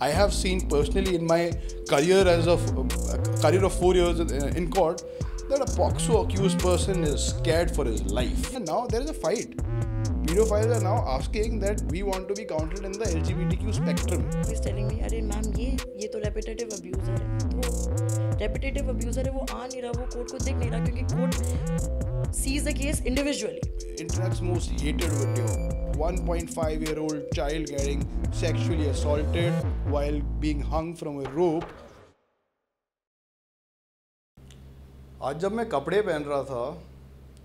I have seen personally in my career as of career of 4 years in court that a POXO accused person is scared for his life. And now there is a fight. Pedophiles are now asking that we want to be counted in the LGBTQ spectrum. He's telling me, अरे ma'am ये तो repetitive abuser है, तो repetitive abuser है, वो आ नहीं रहा, वो कोर्ट को देख नहीं रहा क्योंकि court sees the case individually. Internet's most hated video: 1.5-year-old child getting sexually assaulted while being hung from a rope. आज जब मैं कपड़े पहन रहा था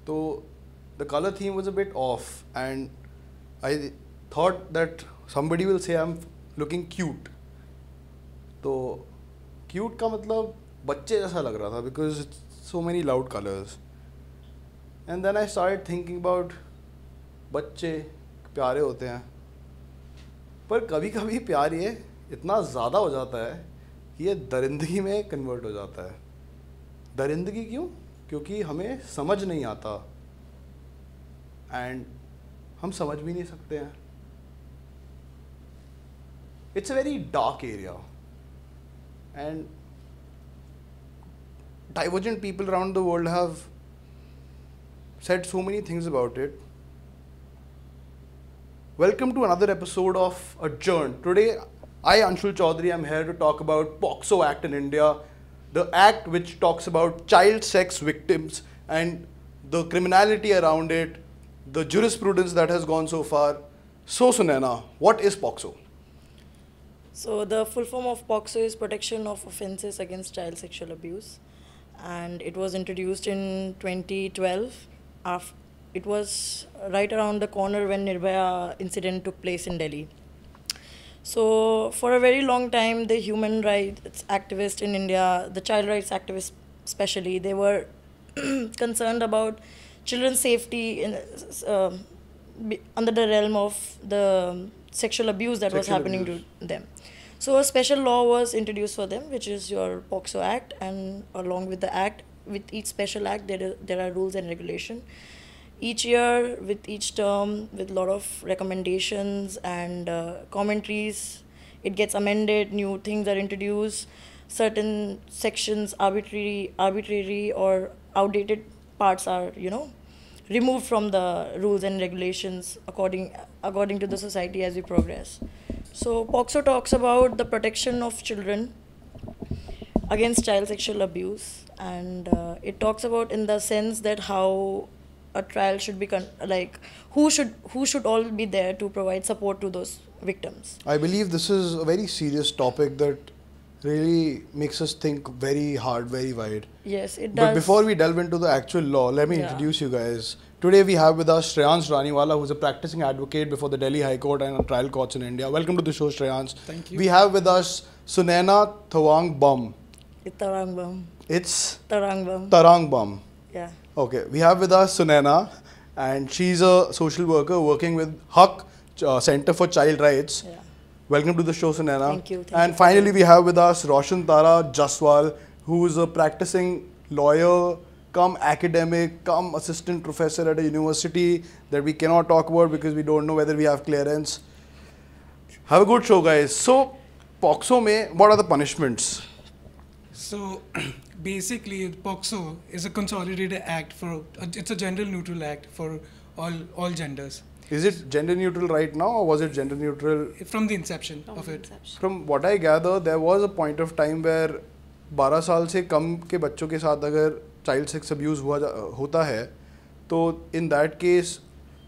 तो the color theme was a bit off and I thought that somebody will say I'm looking cute. तो cute का मतलब बच्चे जैसा लग रहा था because it's so many loud colors. And then I started thinking about बच्चे प्यारे होते हैं, पर कभी कभी प्यार ये इतना ज़्यादा हो जाता है कि ये दरिंदगी में कन्वर्ट हो जाता है. दरिंदगी क्यों? क्योंकि हमें समझ नहीं आता एंड हम समझ भी नहीं सकते हैं. It's a very dark area and divergent people around the world have said so many things about it. Welcome to another episode of Adjourned. Today, I, Anshul Chaudhary, am here to talk about POXO Act in India, the act which talks about child sex victims and the criminality around it, the jurisprudence that has gone so far. So, Sunaina, what is POXO? So the full form of POXO is Protection of Offences Against Child Sexual Abuse, and it was introduced in 2012. It was right around the corner when Nirbhaya incident took place in Delhi. So for a very long time, the human rights activists in India, the child rights activists especially, they were concerned about children's safety under the realm of the sexual abuse that was happening to them. So a special law was introduced for them, which is your POXO Act, and along with the act, with each special act, there are rules and regulation. Each year, with each term, with a lot of recommendations and commentaries, it gets amended, new things are introduced, certain sections, arbitrary or outdated parts are, removed from the rules and regulations according to the society as we progress. So POXO talks about the protection of children against child sexual abuse, and it talks about in the sense that how a trial should be who should all be there to provide support to those victims. I believe this is a very serious topic that really makes us think very hard, very wide. Yes, it does. But before we delve into the actual law, let me introduce you guys. Today we have with us Shreyans Raniwala, who is a practicing advocate before the Delhi High Court and trial courts in India. Welcome to the show, Shreyans. Thank you. We have with us Sunaina Thawangbam. Tarangbam. It's Tarangbam. Tarangbam. Yeah. Okay, we have with us Sunaina, and she's a social worker working with HUC, Center for Child Rights. Yeah. Welcome to the show, Sunaina. Thank you. And finally, we have with us Roshan Tara Jaswal, who is a practicing lawyer, come academic, come assistant professor at a university that we cannot talk about because we don't know whether we have clearance. Have a good show, guys. So, POXO mein, what are the punishments? So basically, POXO is a consolidated act it's a gender neutral act for all genders. Is it gender neutral right now, or was it gender neutral from the inception of it? From what I gather, there was a point of time where 12 साल से कम के बच्चों के साथ अगर child sex abuse होता है, तो in that case,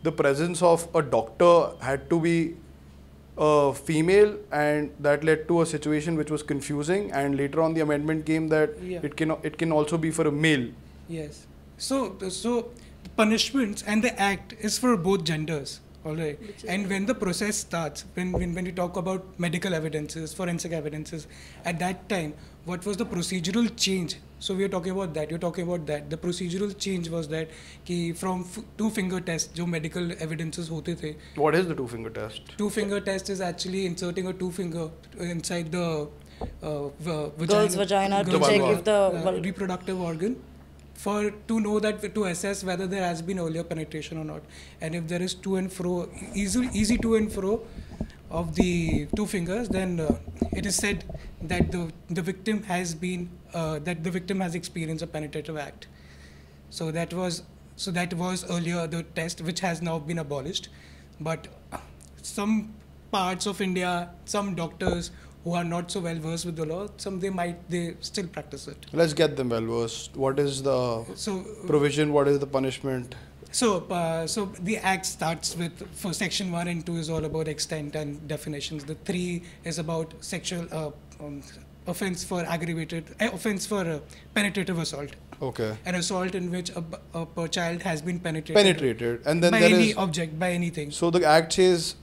the presence of a doctor had to be a female, and that led to a situation which was confusing. And later on, the amendment came that it can also be for a male. Yes. So the punishments and the act is for both genders. All right. And when the process starts, when we talk about medical evidences, forensic evidences, at that time, what was the procedural change? So we are talking about that. You're talking about that. The procedural change was that कि from two-finger test, जो medical evidences होते थे. What is the two-finger test? Two-finger test is actually inserting a two-finger inside the girl's vagina to check if the reproductive organ, to assess whether there has been earlier penetration or not, and if there is to and fro, easy to and fro, of the two fingers, then it is said that the victim has been that the victim has experienced a penetrative act. So that was earlier the test, which has now been abolished. But some parts of India, some doctors who are not so well versed with the law, they still practice it. Let's get them well versed. What is the provision? What is the punishment? So the act starts with, for section 1 and 2 is all about extent and definitions. The 3 is about sexual offense for penetrative assault. Okay. An assault in which a child has been penetrated. And then by there any is object, by anything. So the act says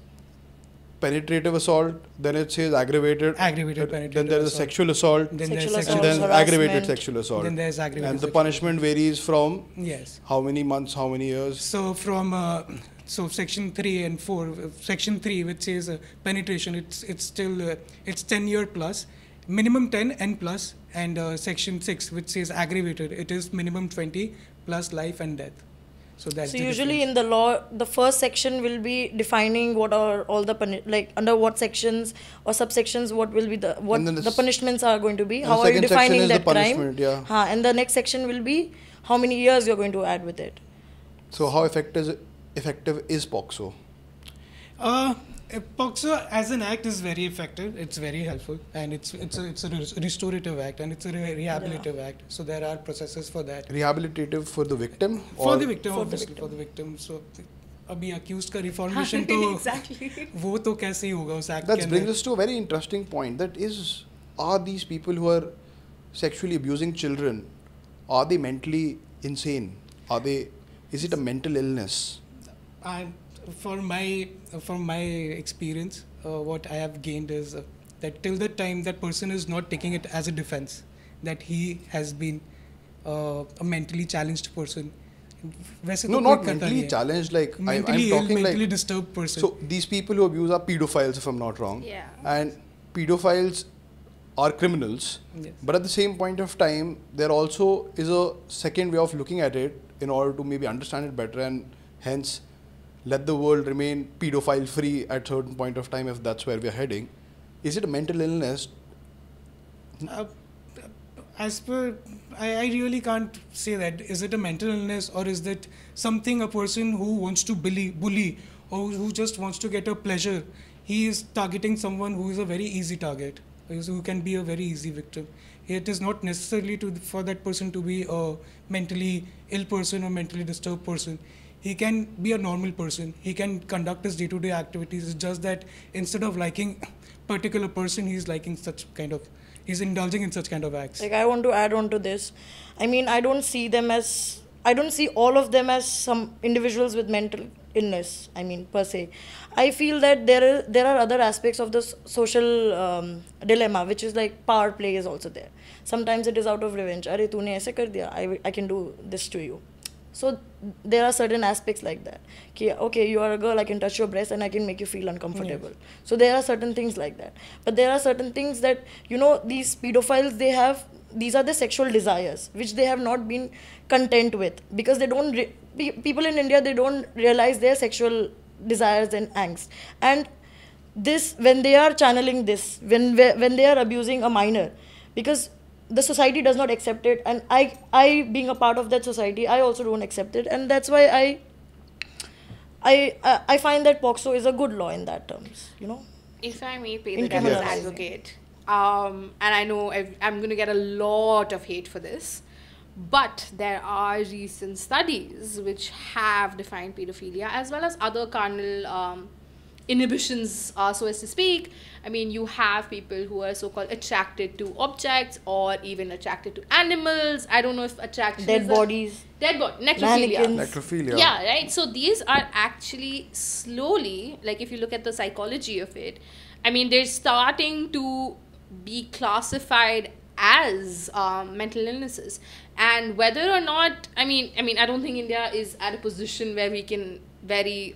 penetrative assault, then it says aggravated penetrative then there is a sexual assault, then Sexual there's assault, and then harassment. aggravated sexual assault. Then there's aggravated and the sexual punishment varies from Yes. how many months, how many years? So from section 3 and 4, section 3 which says penetration, it's still it's 10-year plus, minimum 10 and plus, and section 6 which says aggravated, it is minimum 20 plus life and death. So that's So the usually difference. in the law, the first section will be defining what are all the under what sections or subsections what will be And then the punishments are going to be. and How the are you second section defining is the that crime? punishment, yeah. And the next section will be how many years you're going to add with it. So how effective is POCSO? POCSO as an act is very effective. It's very helpful, and it's a restorative act, and it's a rehabilitative act. So there are processes for that. Rehabilitative for the victim? For or the victim, For the obviously, victim. for the victim. So अभी accused का reformation तो Exactly. वो तो कैसे ही होगा उस act That के brings अंदर. us to a very interesting point. Are these people who are sexually abusing children, are they mentally insane? Is it a mental illness? And from my experience, what I have gained is that till the time that person is not taking it as a defense, that he has been a mentally challenged person. वैसे No, तो not कोई करता नहीं mentally है. challenged. Like I'm Mentally ill, talking mentally like. disturbed person. So these people who abuse are pedophiles, if I'm not wrong. Yeah. And pedophiles are criminals. Yes. But at the same point of time, there also is a second way of looking at it in order to maybe understand it better and hence let the world remain pedophile free at certain point of time if that's where we're heading. Is it a mental illness? As per, I really can't say that. Is it a mental illness, or is that something a person who wants to bully or who just wants to get a pleasure, he is targeting someone who is a very easy target, who can be a very easy victim. It is not necessarily for that person to be a mentally ill person or mentally disturbed person. He can be a normal person. He can conduct his day-to-day activities. It's just that instead of liking particular person, he's indulging in such kind of acts. Like I want to add on to this. I mean, I don't see all of them as some individuals with mental illness. I mean, per se. I feel that there are other aspects of the social dilemma, which is like power play is also there. Sometimes it is out of revenge. Arey, तूने ऐसे कर दिया. I can do this to you. So there are certain aspects like that. Okay, you are a girl, I can touch your breast and I can make you feel uncomfortable. Yes. So there are certain things like that. But there are certain things that, these pedophiles, these are the sexual desires, which they have not been content with. Because people in India, they don't realize their sexual desires and angst. And this, when they are channeling this, when they are abusing a minor, because the society does not accept it, and I being a part of that society, I also don't accept it, and that's why I find that POCSO is a good law in that terms, If I may play the In devil's criminalizing. advocate, and I know I'm going to get a lot of hate for this, but there are recent studies which have defined pedophilia as well as other carnal inhibitions, so as to speak. I mean, you have people who are so-called attracted to objects or even attracted to animals. I don't know if attraction dead is bodies, necrophilia. mannequins. Necrophilia. Yeah, right. So these are actually slowly, like if you look at the psychology of it, I mean, they're starting to be classified as mental illnesses. And whether or not, I mean, I don't think India is at a position where we can very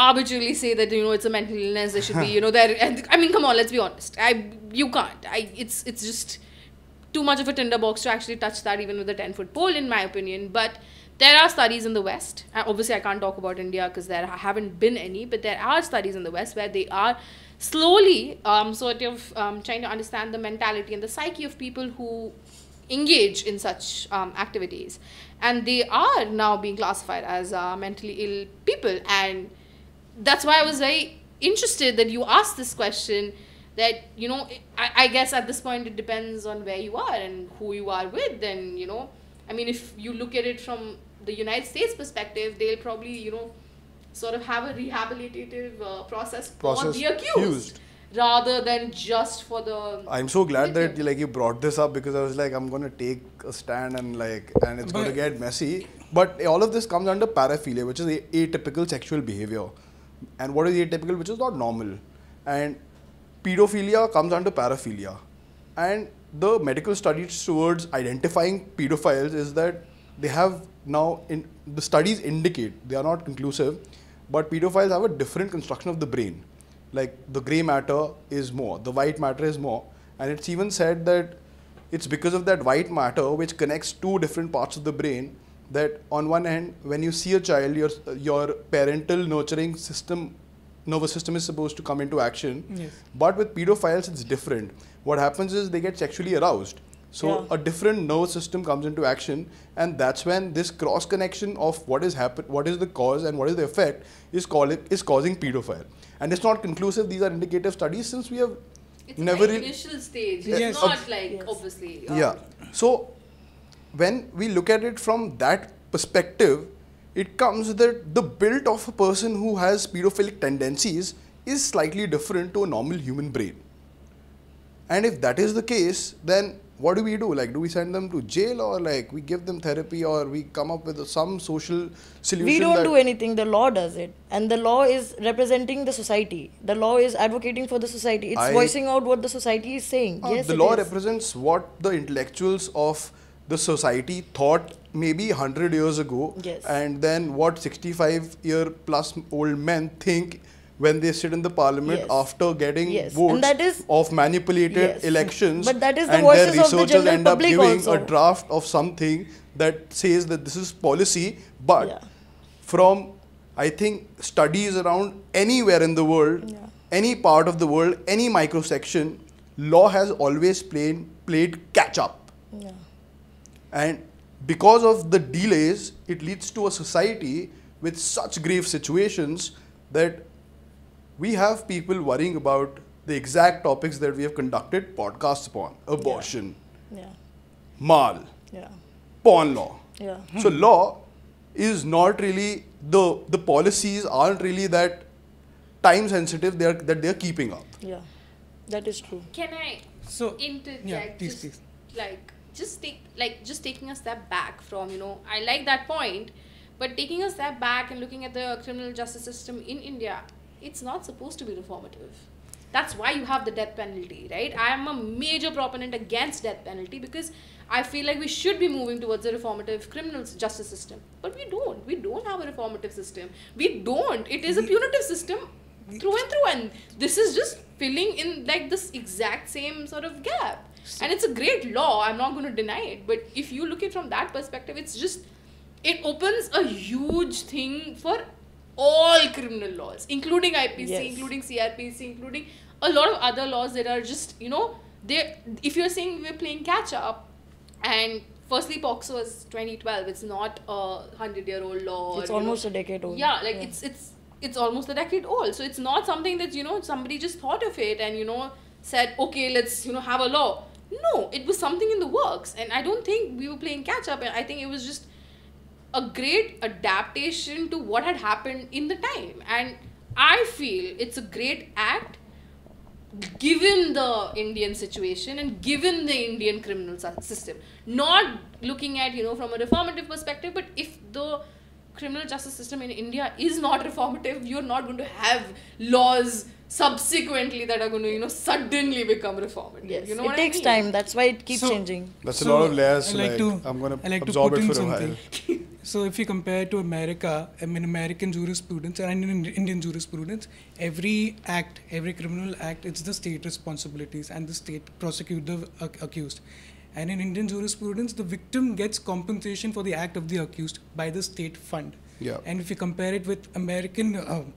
arbitrarily say that it's a mental illness. There should be there. I mean, come on, let's be honest. You can't. It's just too much of a tinderbox to actually touch that even with a 10-foot pole, in my opinion. But there are studies in the West. Obviously, I can't talk about India because there haven't been any, but there are studies in the West where they are slowly trying to understand the mentality and the psyche of people who engage in such activities. And they are now being classified as mentally ill people. And that's why I was very interested that you asked this question, that, you know, I guess at this point it depends on where you are and who you are with. And, you know, I mean, if you look at it from the United States perspective, they'll probably, you know, sort of have a rehabilitative process for the accused rather than just for the I'm so glad that victim. you brought this up, because I was like, I'm going to take a stand and it's going to get messy. But all of this comes under paraphilia, which is atypical sexual behavior. And what is atypical? Which is not normal. And pedophilia comes under paraphilia. And the medical studies towards identifying pedophiles is that they have now, the studies indicate, they are not conclusive, but pedophiles have a different construction of the brain. Like the grey matter is more, the white matter is more. And it's even said that it's because of that white matter which connects two different parts of the brain, that on one hand, when you see a child, your parental nurturing system, nervous system is supposed to come into action. Yes. But with pedophiles, it's different. What happens is they get sexually aroused. So a different nervous system comes into action, and that's when this cross connection of what is the cause and what is the effect is causing pedophile. And it's not conclusive. These are indicative studies, since we have It's never a really. initial stage. It's Yes. not like, obviously. Yeah. So when we look at it from that perspective, it comes that the build of a person who has pedophilic tendencies is slightly different to a normal human brain. And if that is the case, then what do we do? Like, do we send them to jail, or like we give them therapy, or we come up with some social solution? We don't do anything, the law does it. And the law is representing the society. The law is advocating for the society. It's voicing out what the society is saying. Yes, the it law is. represents what the intellectuals of the society thought maybe 100 years ago, Yes. and then what 65-year-plus old men think when they sit in the parliament Yes. after getting Yes. votes And that is- of manipulated Yes. elections. But that is the and voices their of the researchers general end up public giving also. a draft of something that says that this is policy, but Yeah. from, I think, studies around anywhere in the world, Yeah. any part of the world, any microsection, law has always played catch up. Yeah. And because of the delays, it leads to a society with such grave situations that we have people worrying about the exact topics that we have conducted podcasts upon: abortion, Yeah. mal, Yeah. porn law. Yeah. So law is not really, the policies aren't really that time sensitive that they're keeping up. Yeah. That is true. Can I So, interject? yeah, please, just, please. just taking a step back from, you know, I like that point, but taking a step back and looking at the criminal justice system in India, it's not supposed to be reformative. That's why you have the death penalty, right? I am a major proponent against death penalty because I feel like we should be moving towards a reformative criminal justice system. But we don't. We don't have a reformative system. We don't. It is a punitive system through and through. And this is just filling in like this exact same sort of gap. And it's a great law. I'm not going to deny it. But if you look at it from that perspective, it's just, it opens a huge thing for all criminal laws, including IPC, Yes. including CRPC, including a lot of other laws that are just, you know, if you're saying we're playing catch up, and firstly, POCSO was 2012, it's not a 100-year-old law. It's or, you almost know, a decade old. Yeah, like it's almost a decade old. So it's not something that, you know, somebody just thought of it and, you know, said, okay, let's, you know, have a law. No, it was something in the works. And I don't think we were playing catch up. And I think it was just a great adaptation to what had happened in the time. And I feel it's a great act given the Indian situation and given the Indian criminal system. Not looking at, you know, from a reformative perspective, but if the criminal justice system in India is not reformative, you're not going to have laws subsequently that are going to, you know, suddenly become reformative. Yes. You know It what takes I mean? time. That's why it keeps So- changing. That's So, a lot of layers. I like to- I'm going I like to to absorb put it in for a while. something. So if you compare to America, I mean American jurisprudence and Indian jurisprudence, every criminal act, it's the state responsibilities and the state prosecute the accused. And in Indian jurisprudence, the victim gets compensation for the act of the accused by the state fund. Yeah. And if you compare it with American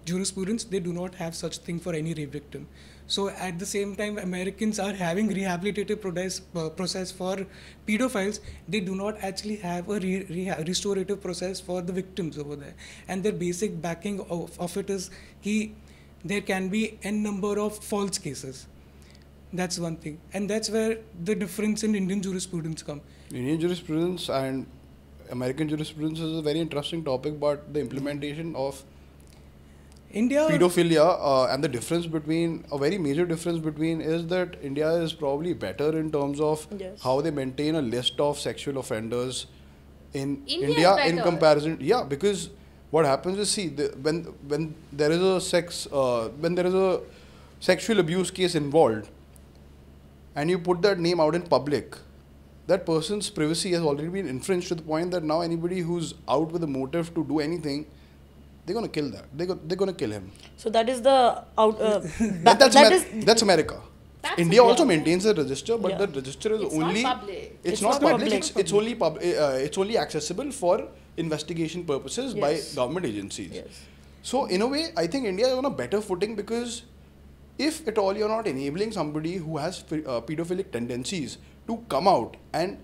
jurisprudence, they do not have such thing for any rape victim. So at the same time, Americans are having rehabilitative process for pedophiles. They do not actually have a restorative process for the victims over there. And their basic backing of it is there can be n number of false cases. That's one thing. And that's where the difference in Indian jurisprudence comes. Indian jurisprudence and American jurisprudence is a very interesting topic, but the implementation of India pedophilia and the difference between, a very major difference between is that India is probably better in terms of Yes. how they maintain a list of sexual offenders in India is India in better. comparison. Yeah, because what happens is, see, when there is a sexual abuse case involved, and you put that name out in public, that person's privacy has already been infringed to the point that now anybody who's out with a motive to do anything, they're going to kill that. They're going to kill him. So that is the That's America. That's India also America. maintains a register, but Yeah. the register is It's only not public. It's not public. public. It's only accessible for investigation purposes by Yes. government agencies. Yes. So in a way, I think India is on a better footing, because if at all you're not enabling somebody who has pedophilic tendencies to come out and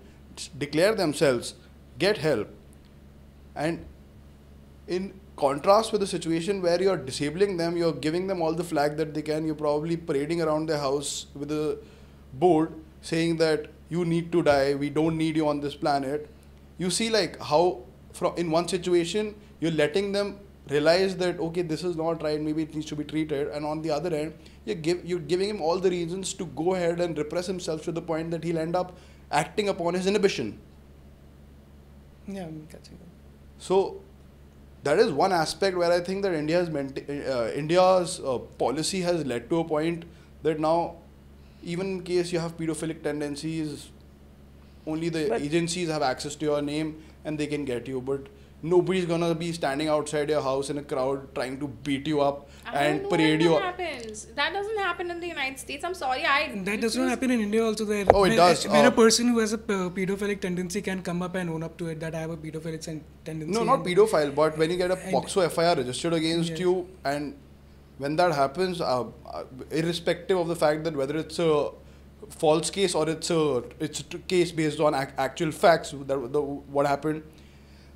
declare themselves, get help, and in contrast with the situation where you're disabling them, you're giving them all the flag that they can, you're probably parading around their house with a board saying that you need to die, we don't need you on this planet. You see like how in one situation you're letting them realize that, okay, this is not right, maybe it needs to be treated, and on the other end you're giving him all the reasons to go ahead and repress himself to the point that he'll end up acting upon his inhibition. Yeah, I'm catching up. So that is one aspect where I think that India's policy has led to a point that now, even in case you have pedophilic tendencies, only the But- agencies have access to your name and they can get you. But nobody's gonna be standing outside your house in a crowd trying to beat you up and parade you That up. happens. That doesn't happen in the United States. I'm sorry. And that does not happen in India also. Oh, it does. Where a person who has a pedophilic tendency can come up and own up to it, that I have a pedophilic tendency. No, not and- pedophile, but when you get a and- POCSO FIR registered against Yes. you, and when that happens, irrespective of the fact that whether it's a false case or it's a case based on actual facts, what happened,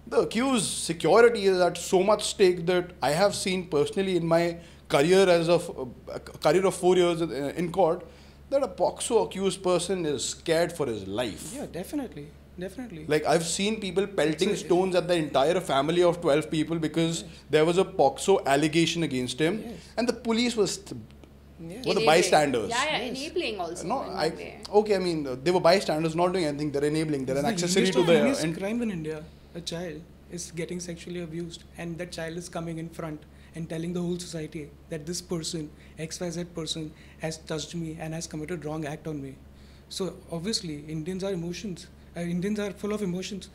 the accused's security is at so much stake that I have seen personally in my career a career of 4 years in court, that a POCSO accused person is scared for his life. Yeah, definitely. Definitely. Like, I've seen people pelting It's a- stones at the entire family of 12 people because there was a POCSO allegation against him, Yes. and the police was Yes. were the Enabling. bystanders. Yeah, Yes. enabling also. No, in one way. okay, I mean, they were bystanders, not doing anything. They're enabling. They're an It's the accessory to heinous the. crime in India. A child is getting sexually abused, and that child is coming in front and telling the whole society that this person, XYZ person, has touched me and has committed wrong act on me. So obviously, Indians are emotions. Indians are full of emotions.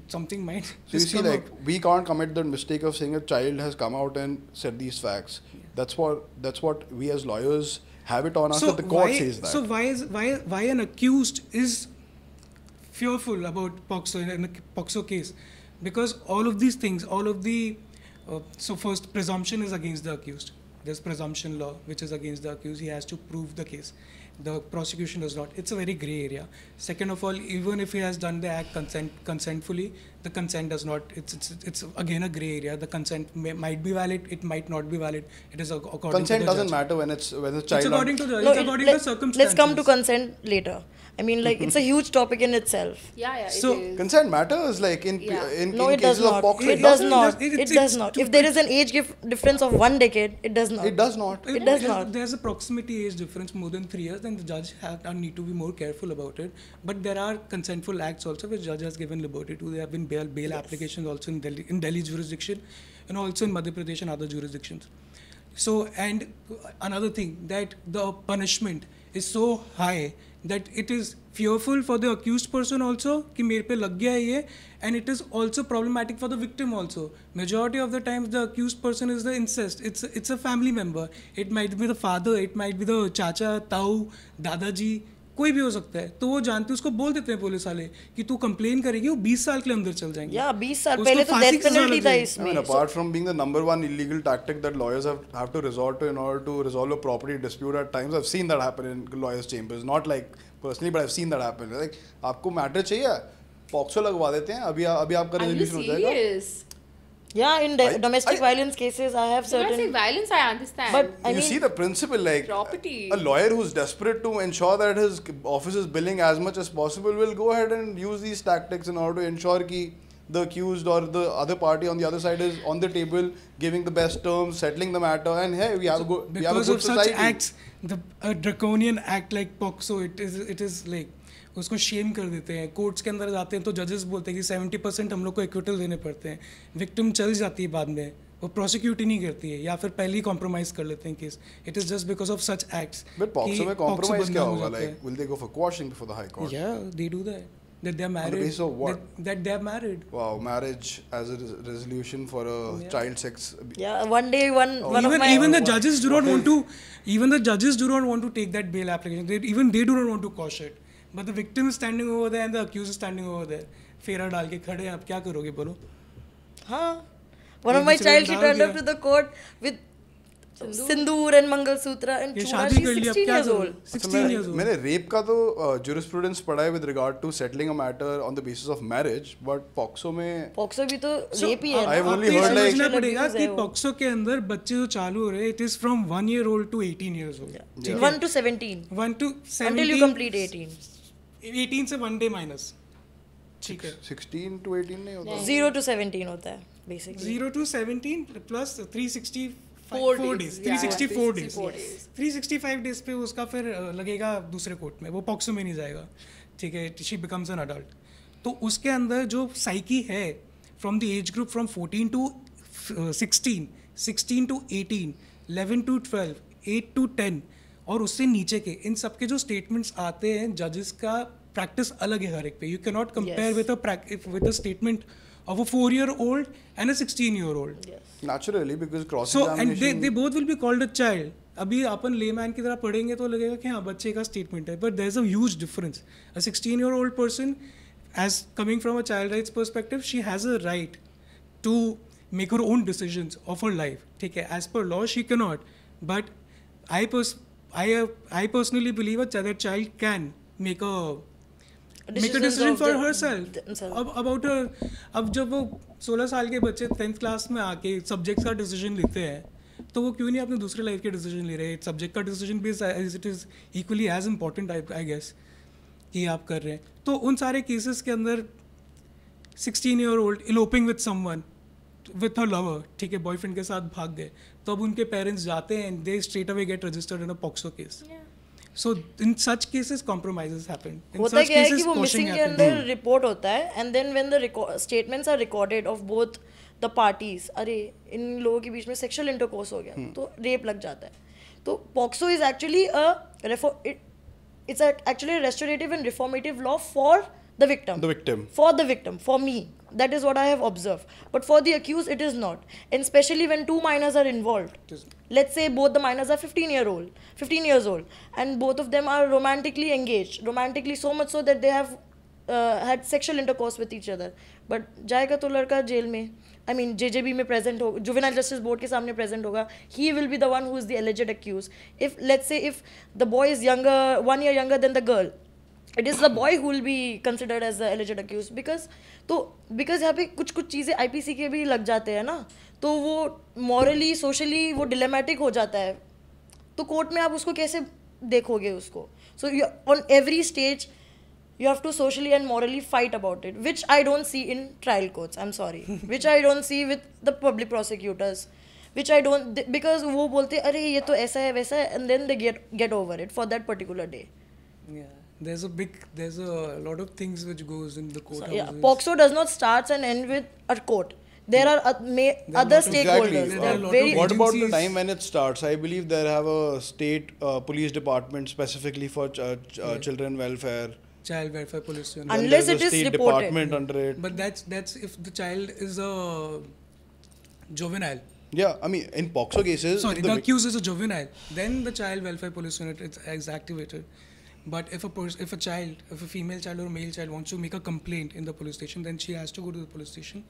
Something might So you just see, come like, up. we can't commit the mistake of saying a child has come out and said these facts. That's what we as lawyers have it on us that the court says that. So why an accused is fearful about POCSO in a POCSO case? Because all of these things, all of the so first, presumption is against the accused. There's presumption law which is against the accused. He has to prove the case. The prosecution does not. It's a very grey area. Second of all, even if he has done the act consentfully, the consent does not. It's again a grey area. The consent might be valid. It might not be valid. It is according Consent to the doesn't judge. matter when the child. It's according to the No, it's according to circumstances. let's come to consent later. I mean, like, it's a huge topic in itself. Yeah, So, it is. Consent matters, like in Yeah. No, in it does cases of not. POCSO. It does doesn't. not. It- It it's does not. If there is an age difference of 1 decade, it does not. It does not. It does not. There's a proximity age difference more than 3 years, then the judge need to be more careful about it. But there are consentful acts also which judge has given liberty to. There have been bail applications also in Delhi jurisdiction, and also in Madhya Pradesh and other jurisdictions. So, and another thing, that the punishment is so high that it is fearful for the accused person also कि मेरे पे लग गया है ये, and it is also problematic for the victim also. Majority of the times the accused person is the incest. It's a family member. It might be the father, it might be the chacha, tau, dadaji, कोई भी हो सकता है, तो वो जानते उसको बोल देते हैं पुलिस वाले कि तू कंप्लेन करेगी, वो 20 साल के लिए अंदर चल जाएंगे. या 20 साल उसको पहले तो फांसी डेथ की सजा पेनल्टी लग था जाएगी. I इसमें. mean, apart from being the number one illegal tactic that lawyers have to resort to in order to resolve a property dispute at times, I've seen that happen in lawyers' chambers. Not like personally, but I've seen that happen. Like, आपको matter चाहिए, POCSO लगवा देते हैं, अभी आपका Are you resolution हो जाएगा. serious? Yeah, in domestic violence cases, I have Domestic certain. violence, I understand. But I You mean, see the principle, like Property. a lawyer who's desperate to ensure that his office is billing as much as possible will go ahead and use these tactics in order to ensure that the accused or the other party on the other side is on the table, giving the best terms, settling the matter, and hey, we have a good Because of such society. acts, a draconian act like POCSO, it is like उसको Shem कर देते हैं. Courts के अंदर जाते हैं तो जजेस बोलते हैं कि 70% हम लोग को एक्विटल देने पड़ते हैं. विक्टिम चल जाती है बाद में, वो प्रोसिक्यूट ही नहीं करती है या फिर पहले ही कॉम्प्रोमाइज कर लेते हैं case. It is just because of such acts. But POCSO में compromise क्या होगा? Like, will they go for quashing before the High Court? Yeah, they do that. That they are married. basis of what? That they are married. Wow, marriage as a resolution for a child sex. yeah, one day one of my Even the judges do not want to. Even the judges do not want to take that bail application. They do not want to quash it. But the victim is standing over there and the accused is standing over there. फेरा डाल के खड़े हैं, आप क्या करोगे बोलो? हाँ, one of my child, she turned up to the court with sindoor and mangalsutra and ये chura. शादी She's कर ली, अब 16 क्या years करो? old. 16 years old. मैंने रेप का तो jurisprudence पढ़ा है with regard to settling a matter on the basis of marriage, but POCSO में पॉक्सो भी तो रेप ही है. I've ना. only आपको ये heard like- समझना Sexual पड़ेगा abuse कि है वो. पॉक्सो के अंदर बच्चे जो चालू हो रहे हैं, it is from 1 year old to 18 years old. ठीक है? 1 to 17 1 to 17. until you complete 18. 18 से 1 day minus. ठीक है. 16 to 18 नहीं होता. 0 to 17 होता है basically. 0 to 17 plus 364 4 days. days. 364 Yeah, days. 364 days. 365 days पे उसका फिर लगेगा दूसरे कोर्ट में, वो पॉक्सो में नहीं जाएगा. ठीक है, शी बिकम्स एन अडल्ट. तो उसके अंदर जो साइकी है from the age group from 14 to 16, 16 to 18, 11 to 12, 8 to 10 और उससे नीचे के, इन सब के जो स्टेटमेंट्स आते हैं जजेस का प्रैक्टिस अलग है हर एक पे. You can not compare with a statement of a 4-year-old and a 16-year-old. Naturally, because cross So and examination. they both will be called a child. अभी अपन लेमैन की तरह पढ़ेंगे तो लगेगा कि हाँ बच्चे का स्टेटमेंट है, but there's a huge difference. A 16-year-old person, as coming from a child rights perspective, she has a right to make her own decisions of her life. ठीक है, as per law she cannot, but I personally believe that child can make a decision for herself. अब जब वो 16 साल के बच्चे 10th class में आके सब्जेक्ट का डिसीजन लेते हैं तो वो क्यों नहीं अपने दूसरे लाइफ के डिसीजन ले रहे? सब्जेक्ट का डिसीजन भी it is equally as important I guess कि आप कर रहे हैं. तो उन सारे केसेस के अंदर 16-year-old eloping with someone with her lover, ठीक है, बॉयफ्रेंड के साथ भाग गए, तो अब उनके पेरेंट्स जाते हैं and they straight away get registered in a POCSO case. So in such cases compromises happen. In होता such क्या है कि cases वो quashing मिसिंग के happens. अंदर रिपोर्ट होता है and then when the statements are recorded of both the parties, अरे इन लोगों के बीच में sexual intercourse हो गया तो रेप लग जाता है. तो POCSO is actually actually a restorative and reformative law for the victim. The victim. For the victim, for me. That is what I have observed. But for the accused, it is not. And especially when two minors are involved. Let's say both the minors are 15 years old, and both of them are romantically engaged. Romantically so much so that they have had sexual intercourse with each other. But जाएगा तो लड़का jail में. I mean, JJB में present होगा, Juvenile Justice Board के सामने present होगा. He will be the one who is the alleged accused. If let's say if the boy is 1 year younger than the girl, it is the boy who will be considered as the alleged accused because यहाँ पे कुछ चीज़ें IPC के भी लग जाते हैं ना, तो वो morally, socially वो dilemmatic हो जाता है. तो कोर्ट में आप उसको कैसे देखोगे उसको? So on every stage you have to socially and morally fight about it, which I don't see in trial courts. I'm sorry, which I don't see with the public prosecutors, which I don't, because वो बोलते अरे ये तो ऐसा है वैसा है, and then they get over it for that particular day. Yeah. There's a lot of things which goes in the courthouses. Yeah, POCSO does not start and end with a court. There are other stakeholders. Exactly. There are lot very of What about the agencies- time when it starts? I believe they have a state police department specifically for children welfare. Child welfare police unit. Then Unless there's it a is state reported. department under it. But that's if the child is a juvenile. Yeah, I mean, in POCSO cases, Sorry, the the accused is a juvenile. Then the child welfare police unit is activated. But if if a female child or a male child wants to make a complaint in the police station, then she has to go to the police station,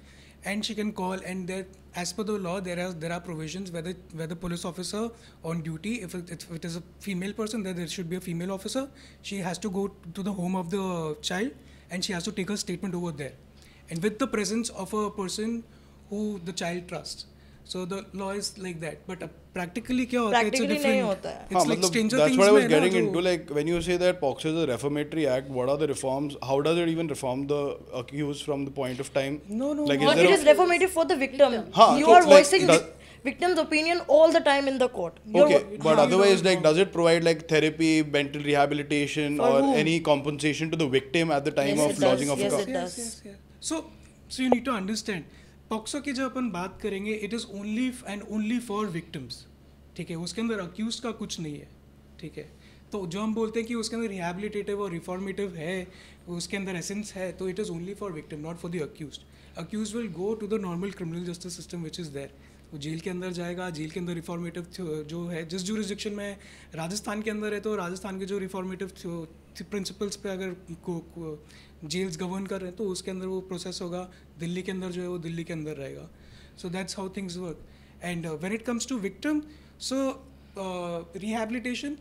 and she can call. And there, as per the law, there are provisions where the police officer on duty, if it is a female person, then there should be a female officer. She has to go to the home of the child, and she has to take a statement over there, and with the presence of a person who the child trusts. So the law is like that, but practically क्या होता है? It's a Practically different. नहीं होता है. It's like मतलब Stranger that's Things what I was में ना getting जो- into. Like when you say that POCSO is a reformatory act, what are the reforms? How does it even reform the accused from the point of time? No, Like Or there it a- is reformative for the victim. Haan, You so are like voicing does- victim's opinion all the time in the court. You're Okay, vo- but How otherwise, you like, don't does it provide like therapy, mental rehabilitation, For or whom? any compensation to the victim at the time Yes, of it does. lodging of Yes, a it does. Yes. So you need to understand, POCSO की जब अपन बात करेंगे, it is only and only for victims, ठीक है. उसके अंदर accused का कुछ नहीं है, ठीक है. तो जो हम बोलते हैं कि उसके अंदर रिहैबिलिटेटिव और रिफॉर्मेटिव है, उसके अंदर एसेंस है, तो it is only for victim, not for the accused. Accused will go to the normal criminal justice system which is there. वो जेल के अंदर जाएगा, जेल के अंदर रिफॉर्मेटिव जो है, जिस जुरिस्डिक्शन में राजस्थान के अंदर है, तो राजस्थान के जो रिफॉर्मेटिव प्रिंसिपल्स पे अगर जेल्स गवर्न कर रहे हैं, तो उसके अंदर वो प्रोसेस होगा. दिल्ली के अंदर जो है वो दिल्ली के अंदर रहेगा. So that's how things work. And when it comes to victim, so rehabilitation,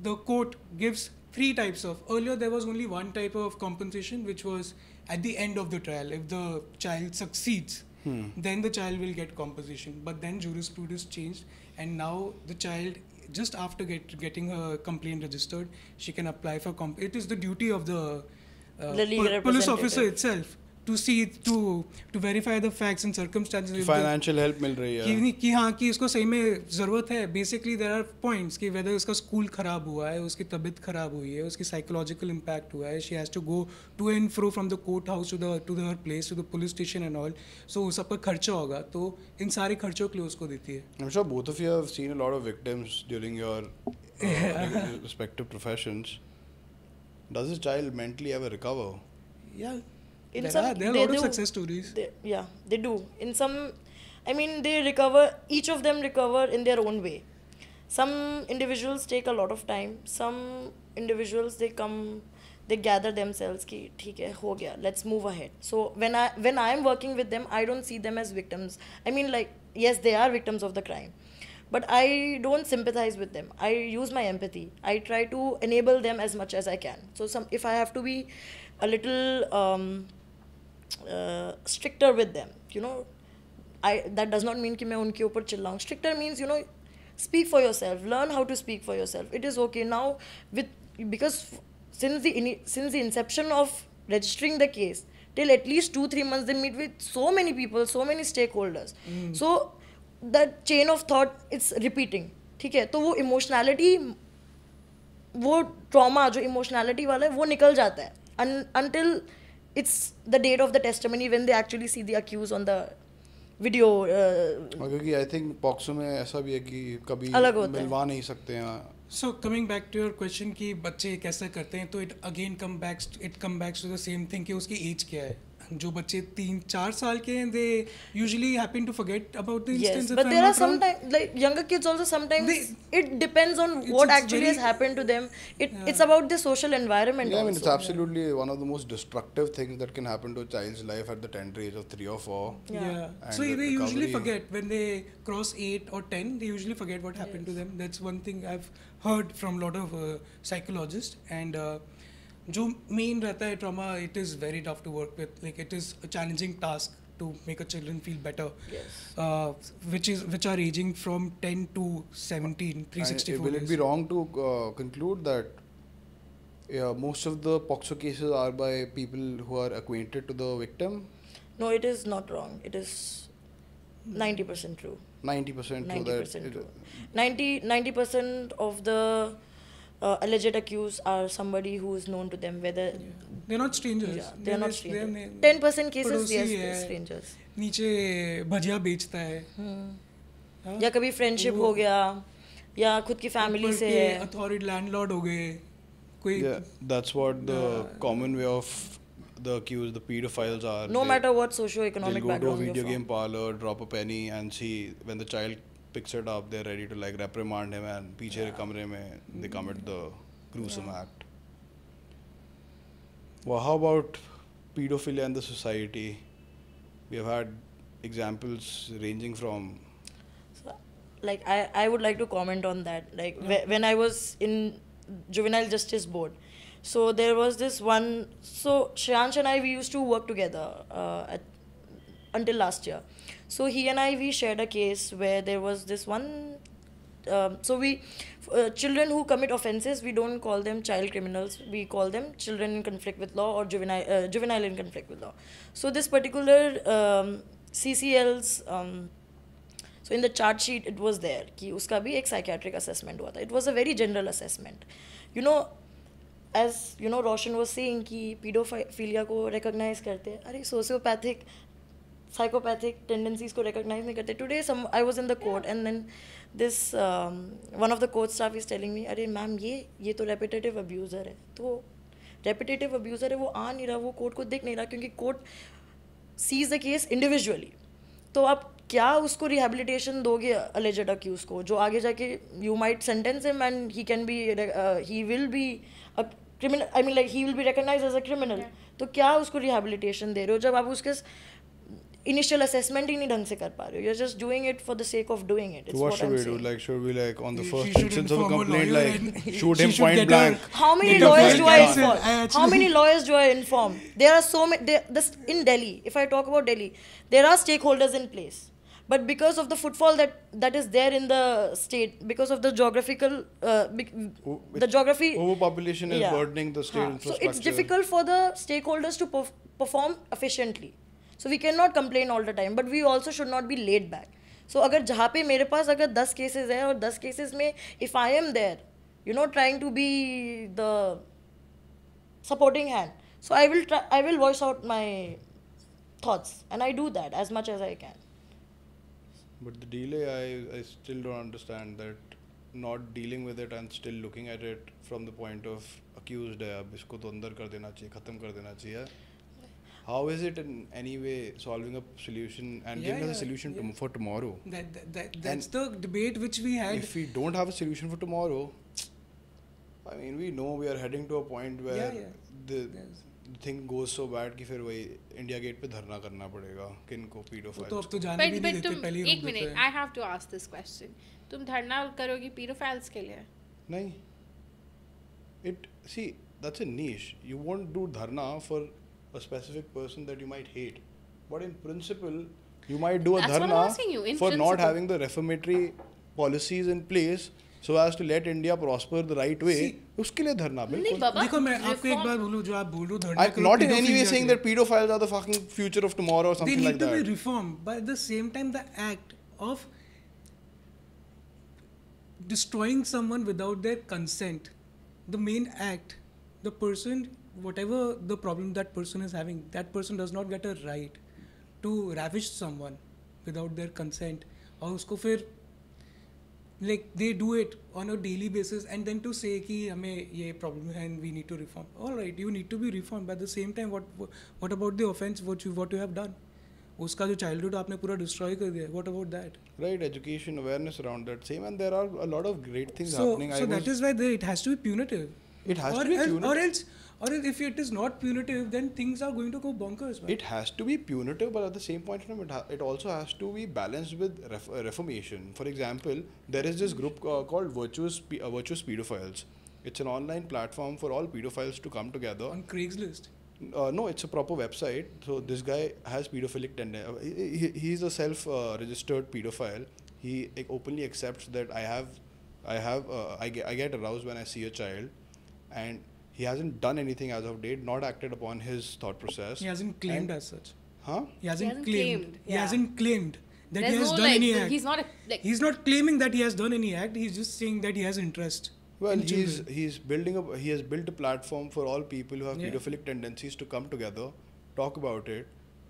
the court gives 3 types of. Earlier there was only one type of compensation, which was at the end of the trial. If the child succeeds, then the child will get compensation. But then jurisprudence changed, and now the child, just after getting a complaint registered, she can apply for it is the duty of the The legal police officer representative. itself to see to verify the facts and circumstances. If the- financial help मिल रही कि है. नहीं कि हाँ कि इसको सही में ज़रूरत है. बेसिकली देर आर पॉइंट्स कि वेदर उसका स्कूल ख़राब हुआ है, उसकी तबीयत ख़राब हुई है, उसकी साइकोलॉजिकल इम्पैक्ट हुआ है, she has to go to and fro from the court house to the place, to the police station and all. So उस सब पर खर्चा होगा, तो इन सारे खर्चों के लिए उसको देती है. I'm sure both of you have seen a lot of victims during your respective professions. Does this child mentally ever recover? Yeah, In there some- are a they lot of do. success stories. They do. In some, I mean, they recover. Each of them recover in their own way. Some individuals take a lot of time. Some individuals they gather themselves. कि ठीक है, हो गया. Let's move ahead. So when I am working with them, I don't see them as victims. I mean, like, yes, they are victims of the crime, but I don't sympathize with them. I use my empathy. I try to enable them as much as I can. So if I have to be a little stricter with them, that does not mean कि मैं उनके ऊपर चिल्लाऊं. Stricter means, speak for yourself. Learn how to speak for yourself. It is okay now because since the inception of registering the case till at least 2-3 months, they meet with so many people, so many stakeholders. So that chain of thought, it's repeating. ठीक है, तो वो emotionality, वो trauma जो emotionality वाला है, वो निकल जाता है until it's the date of the testimony when they actually see the accused on the video. क्योंकि आई थिंक पॉक्सो में ऐसा भी है कि कभी अलग होता है. मिलवा नहीं सकते हैं. So coming back to your question कि बच्चे कैसे करते हैं, तो it again comes back to the same thing कि उसकी एज क्या है. जो बच्चे 3-4 साल के हैं, they usually happen to forget about the instance. Yes, if but I'm there are not wrong. sometimes, like younger kids also, sometimes it depends on It's- what it's actually has very- happened to them. It's about the social environment. Yeah, I mean, it's also. absolutely one of the most destructive things that can happen to a child's life at the tender age of 3 or 4. Yeah. And So the they usually recovery- forget when they cross 8 or 10. They usually forget what happened to them. That's one thing I've heard from a lot of psychologists. And जो main रहता है trauma, it is very tough to work with. Like it is a challenging task to make a children feel better. Yes. Which are aging from 10 to 17, 364 And will it days. be wrong to conclude that most of the POCSO cases are by people who are acquainted to the victim? No, it is not wrong. It is 90% true. 90% true 90% that true. 90% of the alleged accused are somebody who is known to them, whether They're not strangers. yeah, they are not they're- strangers. 10% cases, पड़ोसी yes, है, they're strangers. नीचे भजिया बेचता है. हाँ? या कभी friendship हो गया, या खुद की फैमिली से है. अथॉरिटी लैंडलॉर्ड हो गए कोई. yeah, that's what the common way of the accused, the pedophiles are. No They- matter what socio-economic they'll go to a background you're video from. game parlor, drop a penny, and see when the child picks it up, they're ready to like reprimand him, and पीछे कमरे में they commit the gruesome act. Well, how about pedophilia in the society? We have had examples ranging from. So, like I would like to comment on that. Like when I was in Juvenile Justice Board, so there was this one. So Shreyansh and I, we used to work together until last year. So he and we shared a case where there was this one. So we children who commit offences, we don't call them child criminals, we call them children in conflict with law or juvenile in conflict with law. So this particular CCL's so in the chart sheet it was there कि उसका भी एक psychiatric assessment हुआ था. It was a very general assessment. You know, as you know, Roshan was saying कि pedophilia को recognize करते हैं. अरे sociopathic, psychopathic tendencies को recognize नहीं करते. Today I was in the court and then this one of the court staff is telling me, अरे ma'am ये तो repetitive abuser है. तो repetitive abuser है, वो आ नहीं रहा, वो कोर्ट को देख नहीं रहा क्योंकि court sees the case individually. तो आप क्या उसको rehabilitation दोगे alleged accused को, जो आगे जाके you might sentence him and he can be he will be a criminal, I mean like he will be recognized as a criminal. तो क्या उसको rehabilitation दे रहे हो जब आप उसके initial assessment ही नहीं ढंग से कर पा रहे हो. You're just doing it for the sake of doing it. It's What should I'm we do? saying. Like, should we like on the She first should instance of a inform a complaint, lawyer like and shoot she him should point get blank? How many Get a lawyers file do I cancelled. inform? I How many lawyers do I inform? There are so many. In Delhi, if I talk about Delhi, there are stakeholders in place. But because of the footfall that is there in the state, because of the geographical, the geography, Overpopulation is Yeah. burdening the state So infrastructure. it's difficult for the stakeholders to perform efficiently. So we cannot complain all the time, but we also should not be laid back. So अगर जहाँ पे मेरे पास अगर 10 cases है और 10 cases में if I am there, you know, trying to be the supporting hand, so I will voice out my thoughts and I do that as much as I can. But the delay, I still don't understand that. Not dealing with it and still looking at it from the point of accused है, अब इसको तो अंदर कर देना चाहिए, खत्म कर देना चाहिए. How is it in any way solving a solution and giving us a solution for tomorrow? That's the debate which we had. If we don't have a solution for tomorrow, I mean, we know we are heading to a point where the thing goes so bad कि फिर वही India gate पे धरना करना पड़ेगा किनको pedophiles. तो अब तो जाने भी नहीं देते, तुम पहले ही एक रोक देते मिनट, हैं. I have to ask this question. तुम धरना करोगी pedophiles के लिए? नहीं. See, that's a niche. You won't do dharna for a specific person that you might hate, but in principle, you might do a That's what I'm dharna asking you, in for not principle. having the reformatory policies in place so as to let India prosper the right way. उसके लिए धरना नहीं बिल्कुल. बाबा, देखो मैं आपको एक reform- बार बोलूं, जो आप बोल रहे हो धरना I'm करो not in any way pedophilia saying के that pedophiles are the fucking future of tomorrow or they something need like to be that. reformed, but at the same time the act of destroying someone without their consent, the main act, the person, whatever the problem that person is having, that person does not get a right to ravish someone without their consent. और उसको फिर like they do it on a daily basis and then to say कि हमें ये problem है and we need to reform. All right, you need to be reformed, but at the same time what about the offense what you have done? उसका जो childhood आपने पूरा destroy कर दिया. What about that? Right, education, awareness around that same, and there are a lot of great things So happening. that is why it has to be punitive. It has or to be else, punitive. Or else if it is not punitive, then things are going to go bonkers. Man. It has to be punitive, but at the same point in time, it also has to be balanced with reformation. For example, there is this group called Virtuous Pedophiles. It's an online platform for all pedophiles to come together. On Craigslist. No, it's a proper website. So this guy has pedophilic tendencies. He's a self-registered pedophile. He openly accepts that I get aroused when I see a child, and he hasn't done anything as of date, not acted upon his thought process. He hasn't claimed as such. Huh? He hasn't claimed, He yeah. hasn't claimed that There's he has no, done like, any act. he's not a, like, He's not claiming that he has done any act. He's just saying that he has interest. Well, in he has children. built a platform for all people who have Yeah. pedophilic tendencies to come together, talk about it,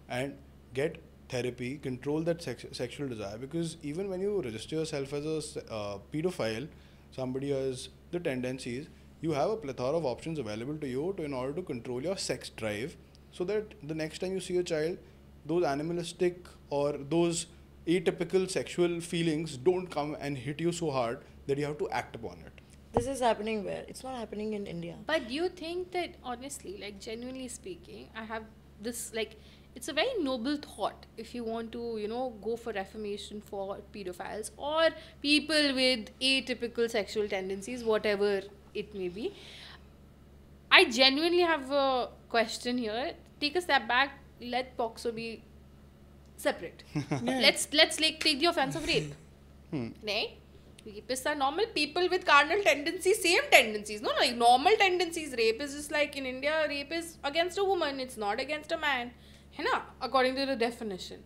and get therapy, control that sexual desire. Because even when you register yourself as a pedophile, somebody who has the tendencies, you have a plethora of options available to you in order to control your sex drive, so that the next time you see a child, those animalistic or those atypical sexual feelings don't come and hit you so hard that you have to act upon it. This is happening where? It's not happening in India. But do you think that, honestly, like genuinely speaking, I have this, like, it's a very noble thought if you want to, you know, go for reformation for pedophiles or people with atypical sexual tendencies, whatever it may be. I genuinely have a question here. Take a step back. Let POCSO be separate. Let's like take the offense of rape. Right? Rapists are normal people with carnal tendencies, same tendencies. No, like normal tendencies. Rape is just like in India, rape is against a woman. It's not against a man. है ना? According to the definition.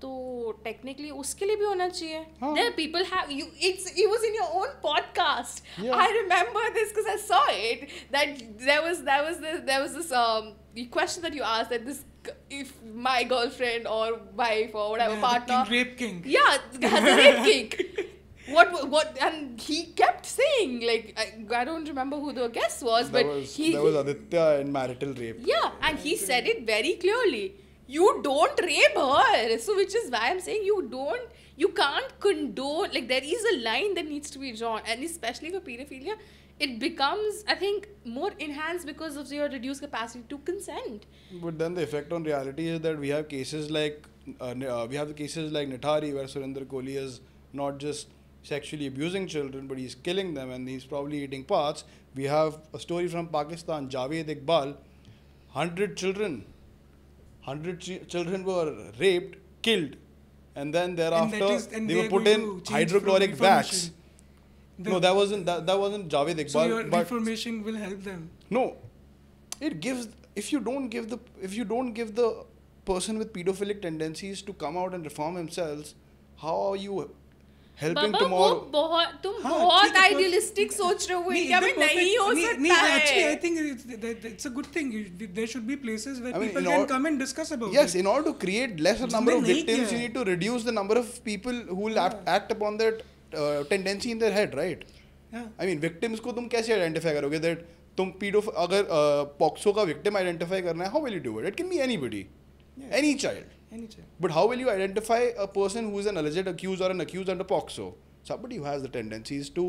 तो technically उसके लिए भी होना चाहिए. There people have you. It was in your own podcast. Yeah. I remember this because I saw it. That there was this question that you asked that this, if my girlfriend or wife or whatever partner, rape king. yeah, has a rape kink. What and he kept saying, like, I don't remember who the guest was, but that was Aditya in marital rape. yeah, and he said it very clearly. You don't rape her. So which is why I'm saying you can't condone, like there is a line that needs to be drawn, and especially for pedophilia, it becomes, I think, more enhanced because of your reduced capacity to consent. But then the effect on reality is that we have cases like Nithari, where Surinder Kohli is not just sexually abusing children, but he's killing them and he's probably eating parts. We have a story from Pakistan, Javed Iqbal, 100 children were raped, killed, and then thereafter they were put in hydrochloric vats. No, that wasn't Javed Iqbal. So your but reformation will help them. No, it gives, if you don't give the person with pedophilic tendencies to come out and reform themselves, how are you helping Baba tomorrow? वो तुम हाँ, बहुत ठीक है, idealistic सोच रहे हो. India में नहीं हो सकता Actually, I है. think it's a good thing. There should be places where I mean, people in can order- come and discuss about Yes, it. in order to create lesser number of नहीं victims, किया you है. need to reduce the number of people who will act upon that tendency in their head, right? Yeah. I mean, victims को तुम कैसे identify करोगे that तुम अगर POCSO का victim identify करना है, how will you do it? It can be anybody, any child. Any child. But how will you identify a person who is an alleged accused or an accused under POCSO? Somebody who has the tendencies to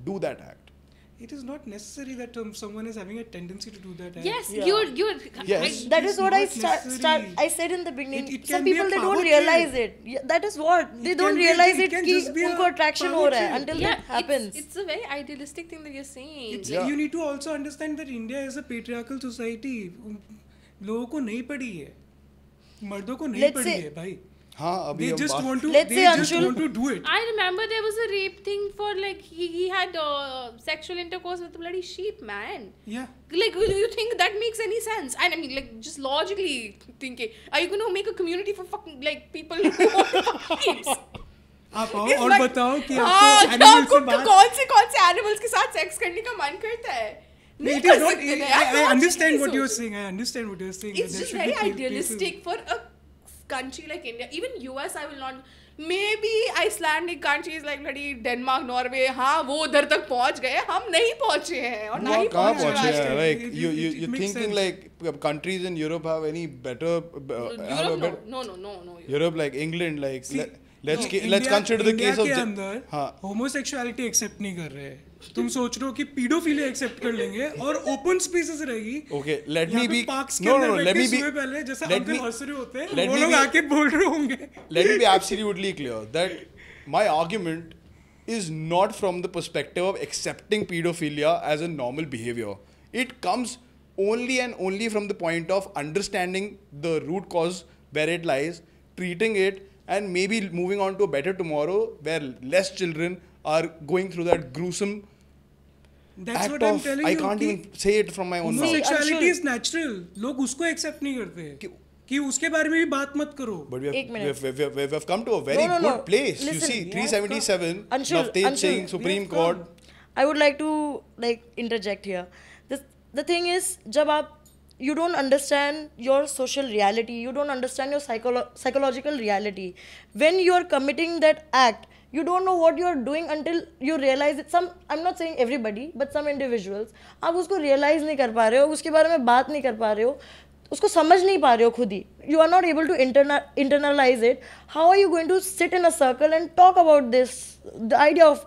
do that act. It is not necessary that someone is having a tendency to do that. Yes, Yeah. you're Yes. That It's is what not I necessary. said in the beginning. It Some can be a people, they power don't trip. realize it. Yeah, that is what they It don't can be- realize it it can कि just be a उनको attraction power हो रहा है trip. until yeah, that happens. it's a very idealistic thing that you're saying. It's, Yeah. You need to also understand that India is a patriarchal society. लोगों को नहीं पड़ी है, मर्दों को नहीं Let's पड़ी say- है भाई. हाँ अभी They हम just बात- want to. Let's They say just Anshul- want to do it. I remember there was a rape thing for, like, he had sexual intercourse with a bloody sheep, man. Yeah. Like, do you think that makes any sense? And I mean, like, just logically thinking, are you going to make a community for fucking, like, people who own sheep? आप आओ It's और like, बताओ कि हाँ, आपको क्या animals से आपको बात. कौन से animals के साथ sex करने का मन करता है? नहीं It कर is not. सकते ना, I यार, understand logically what you're सोचो. saying. I understand what you're saying. It's There just should very be places- idealistic for a country like India. Even US, I will not. Maybe Icelandic countries like bloody Denmark, Norway, हाँ वो उधर तक पहुंच गए, हम नहीं पहुंचे हैं और कहाँ नहीं कहाँ पहुंचे पहुँचे हैं. हैं? Like It- you it you're makes thinking sense. like countries in Europe have any better Europe, no. Europe like England like See, let's India- consider the India case of के अंदर हाँ होमोसेक्सुअलिटी एक्सेप्ट नहीं कर रहे. तुम सोच रहे हो कि पीडोफिलिया एक्सेप्ट कर लेंगे और ओपन स्पेसेस रहेगी. Okay, let यहाँ me पे be parks के no अंदर let बैठ me के be सुबह पहले जैसे let अंकल me हंस रहे होते हैं let वो me लोग be- आके बोल रहे होंगे. let me be absolutely clear that my argument is not from the perspective of accepting pedophilia as a normal behavior. It comes only and only from the point of understanding the root cause where it lies, treating it, and maybe moving on to a better tomorrow where less children are going through that gruesome That's act what I'm of, telling I you. can't कि even say it from my own mouth. homosexuality is natural. लोग उसको accept नहीं करते कि उसके बारे में भी बात मत करो. But we एक minute. have come to a very No, good place. You Listen, see, yeah, 377, Anshul, Navteej Anshul, Singh, we Supreme have Court. I would like to interject here. The thing is, जब आप you don't understand your social reality, you don't understand your psychological reality. When you are committing that act, you don't know what you are doing until you realize it. I'm not saying everybody, but some individuals, आप उसको realize नहीं कर पा रहे हो, उसके बारे में बात नहीं कर पा रहे हो, उसको समझ नहीं पा रहे हो खुद ही. You are not able to internalize it. How are you going to sit in a circle and talk about this? The idea of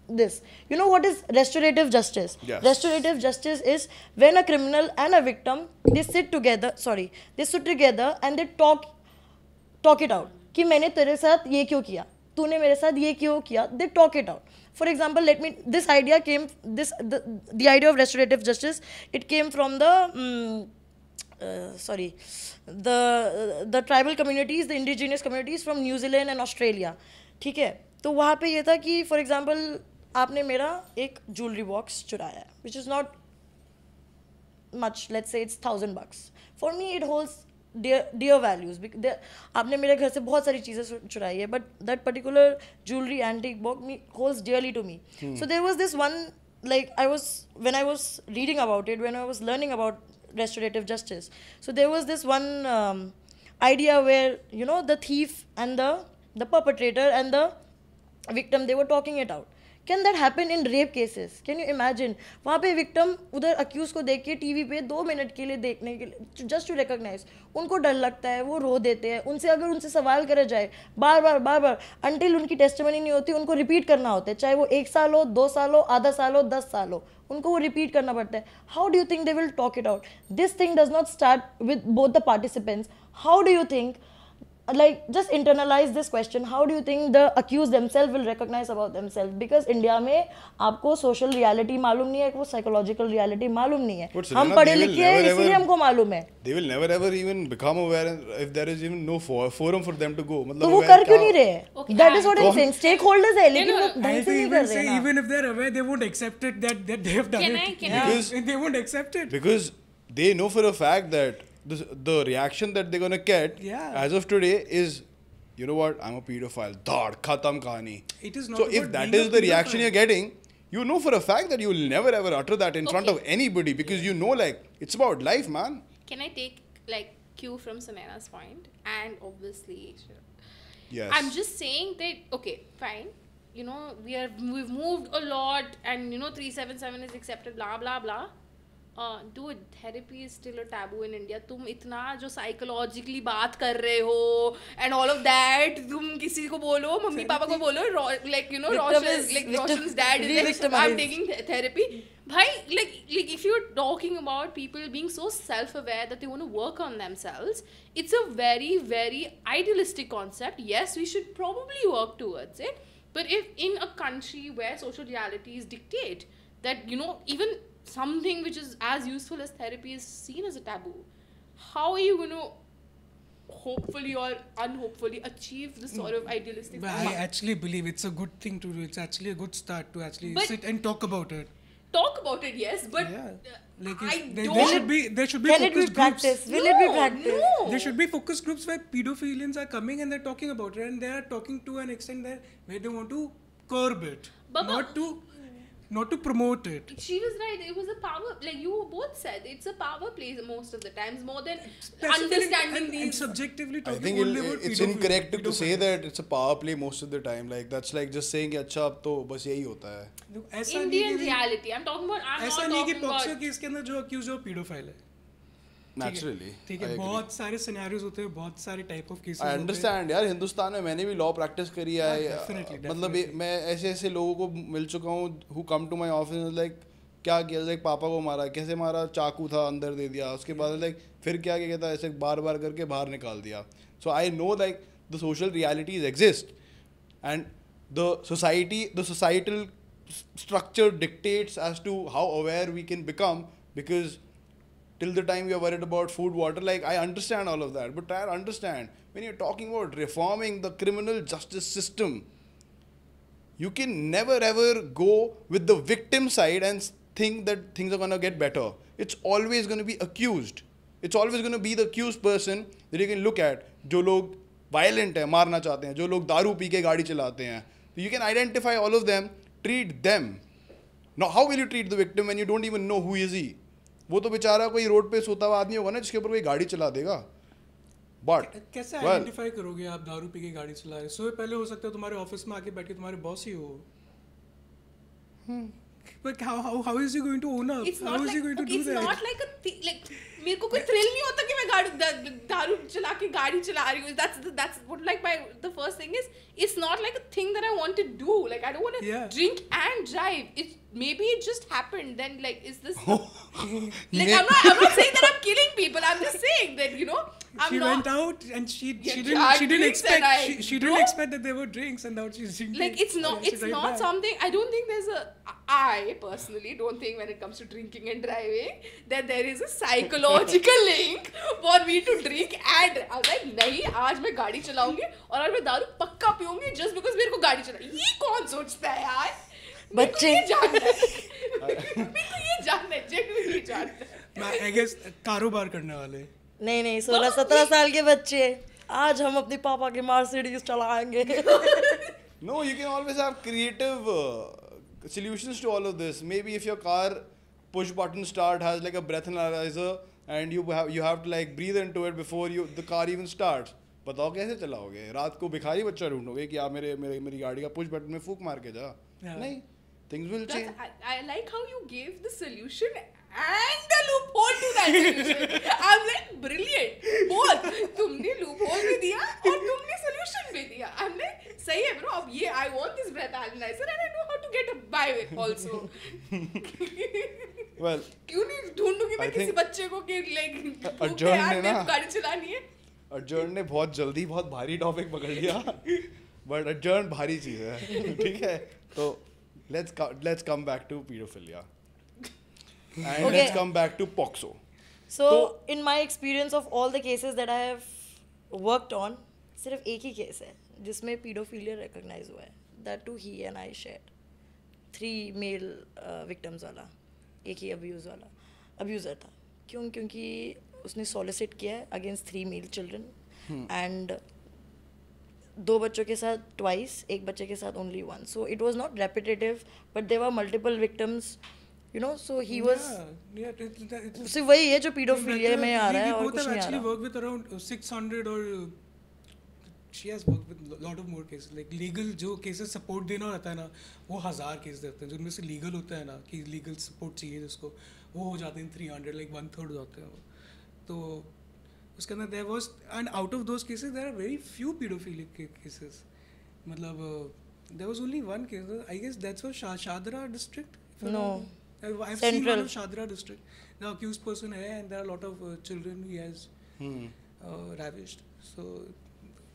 this. You know what is restorative justice? Yes. Restorative justice is when a criminal and a victim, they sit together and they talk it out. कि मैंने तेरे साथ ये क्यों किया, तूने मेरे साथ ये क्यों किया. They talk it out. For example, this idea came, the idea of restorative justice, it came from the tribal communities, the indigenous communities from New Zealand and Australia. ठीक है, तो वहाँ पे ये था कि for example आपने मेरा एक jewelry box चुराया है, which is not much, let's say it's $1,000. For me it holds dear values. आपने मेरे घर से बहुत सारी चीज़ें चुराई है, but that particular jewelry antique box holds dearly to me. So there was this one, like when I was reading about it, when I was learning about restorative justice, so there was this one idea where, you know, the thief and the perpetrator and the victim, they were talking it out. Can that happen in rape cases? Can you imagine? वहाँ पे victim उधर accused को देख के TV पे 2 minute के लिए देखने के लिए, just to recognize, उनको डर लगता है, वो रो देते हैं, उनसे सवाल करा जाए बार बार until उनकी testimony नहीं होती, उनको repeat करना होता है, चाहे वो 1 साल हो, 2 साल हो, आधा साल हो, 10 साल हो, उनको वो repeat करना पड़ता है. How do you think they will talk it out? This thing does not start with both the participants. How do you think, like, just internalize this question, how do you think the accused themselves will recognize about themselves? Because India में आपको social reality मालूम नहीं है, वो psychological reality मालूम नहीं है. हम पढ़े लिखे हैं इसीलिए हमको मालूम है. They will never ever even become aware if there is even no forum for them to go. तो वो कर क्यों नहीं रहे? That is what I'm saying. Stakeholders है, लेकिन वो ढंग से नहीं कर रहे ना. Even if they're aware, they won't accept it that they have done it. Because they won't accept it. Because they know for a fact that the reaction that they're gonna get as of today is, you know what, I'm a pedophile. Dad, khatam kahani. It is not. So if that is the reaction you're getting, you know for a fact that you will never ever utter that in front of anybody, because you know, like, it's about life, man. Can I take, like, cue from Sunaina's point? And obviously, Yes. I'm just saying that, okay, fine. You know, we've moved a lot, and, you know, 377 is accepted, blah blah blah. Dude, therapy is still a taboo in India. तुम इतना जो psychologically बात कर रहे हो and all of that, तुम किसी को बोलो, मम्मी पापा को बोलो, like, you know, Roshan's dad is like, I'm taking therapy. Bhai, like if you're talking about people being so self-aware that they want to work on themselves, it's a very, very idealistic concept. Yes, we should probably work towards it. But if in a country where social realities dictate that, you know, even something which is as useful as therapy is seen as a taboo, how are you going to hopefully or unhopefully achieve this sort of idealistic But I actually believe it's a good thing to do. It's actually a good start to actually sit and talk about it. Talk about it, yes, but like there should be Can it be practiced? Will it be practiced? No. There should be focus groups where pedophilians are coming and they're talking about it, and they are talking to an extent where they want to curb it, not to promote it. She was right. It was a power, like you both said, it's a power play most of the times, more than understanding these. And subjectively I talking think only about it's incorrect to say that it's a power play most of the time. Like, that's like just saying कि अच्छा अब तो बस यही होता है. Indian reality. I'm talking about. I'm ऐसा not नहीं कि talking पॉक्सो about. केस के अंदर जो अक्यूज है pedophile है. Naturally. ठीक है, बहुत सारे सिनेरियोज होते हैं, बहुत सारे type of cases I understand यार, हिंदुस्तान में मैंने भी लॉ प्रैक्टिस करी है. मतलब मैं ऐसे लोगों को मिल चुका हूँ who come to my office like, क्या किया, लाइक पापा को मारा, कैसे मारा, चाकू था अंदर दे दिया, उसके बाद लाइक फिर क्या किया था, ऐसे बार बार करके बाहर निकाल दिया. So I know like the social realities exist and the societal structure dictates as to how aware we can become, because till the time we are worried about food, water, like I understand all of that, but try to understand when you're talking about reforming the criminal justice system, you can never ever go with the victim side and think that things are going to get better. It's always going to be accused. It's always going to be the accused person that you can look at. जो लोग violent हैं, मारना चाहते हैं, जो लोग दारू P के गाड़ी चलाते हैं, you can identify all of them, treat them. Now, how will you treat the victim when you don't even know who is he? वो तो बेचारा कोई रोड पे सोता हुआ आदमी होगा ना, जिसके ऊपर कोई गाड़ी चला देगा. बट कैसे आइडेंटिफाई करोगे आप दारू पी के गाड़ी चला रहे? सो पहले हो सकता है तुम्हारे ऑफिस में आके बैठ के तुम्हारे बॉस ही हो. But how is he going to own up? It's How not is like he going to do it's that? not like like मेरे को कोई thrill नहीं होता कि मैं दारू चला के गाड़ी चला रही हूँ. That's what like the first thing is. It's not like a thing that I want to do. Like I don't want to drink and drive. Maybe it just happened. Then like is this like I'm not saying that I'm killing people. I'm just saying that she went out and she didn't expect that there were drinks, and now she's drinking. Like it's not something. I don't think I personally don't think when it comes to drinking and driving that there is a psychological link for me to drink and I was like नहीं आज मैं गाड़ी चलाऊंगी और आज मैं दारू पक्का पीऊंगी just because मेरे को गाड़ी चला. ये कौन सोचता है यार? बच्चे मेरे को ये जानना है genuinely जानना है. I guess कारोबार करने वाले. नहीं 16-17 साल के बच्चे आज हम अपने पापा के मर्सिडीज चलाएंगे. No, you can always have creative solutions to all of this. Maybe if your car push button start has like a breath analyzer and you have to like breathe into it before the car even starts. बताओ कैसे चलाओगे? रात को भिखारी बच्चा ढूंढोगे कि आप मेरी गाड़ी का push button में फूक मार के जा. नहीं, things will change. I like how you gave the solution and the loophole to that solution. I'm like brilliant. Both. तुमने loophole भी दिया और तुमने solution भी दिया. I'm like सही है bro. अब ये I want this breath analyzer and I know how to get by with also. Well, क्यों नहीं ढूंढूंगी मैं किसी बच्चे को कि like अर्जुन ने ना गाड़ी चलानी है. अर्जुन ने बहुत जल्दी बहुत भारी टॉपिक पकड़ लिया. But अर्जुन भारी चीज है. ठीक है. तो let's come back to pedophilia. And let's come back to POXO. So in my experience of all the cases that I have worked on, सिर्फ एक ही केस है जिसमें pedophilia recognize हुआ है. That too he and I shared. 3 male victims वाला, एक ही abuser था. क्यों? क्योंकि उसने solicit किया है against 3 male children and 2 बच्चों के साथ twice, एक बच्चे के साथ only once. So it was not repetitive, but there were multiple victims. So he was. सिर्फ वही है जो pedophilia में आ रहा है और कुछ नहीं आ रहा. We both have actually worked with around 600 or she has worked with a lot of more cases. Like legal जो cases support देना रहता है ना, वो 1000 cases देते हैं. जो उनमें से legal होता है ना कि legal support चाहिए जिसको, वो हो जाते हैं 300, like 1/3 जाते हैं. तो उसके अंदर there was, and out of those cases there are very few pedophilic cases. मतलब there was only one case. I guess that's for Shadra district. No. I've seen one of Shadra district. The accused person है and there are a lot of children he has ravished. So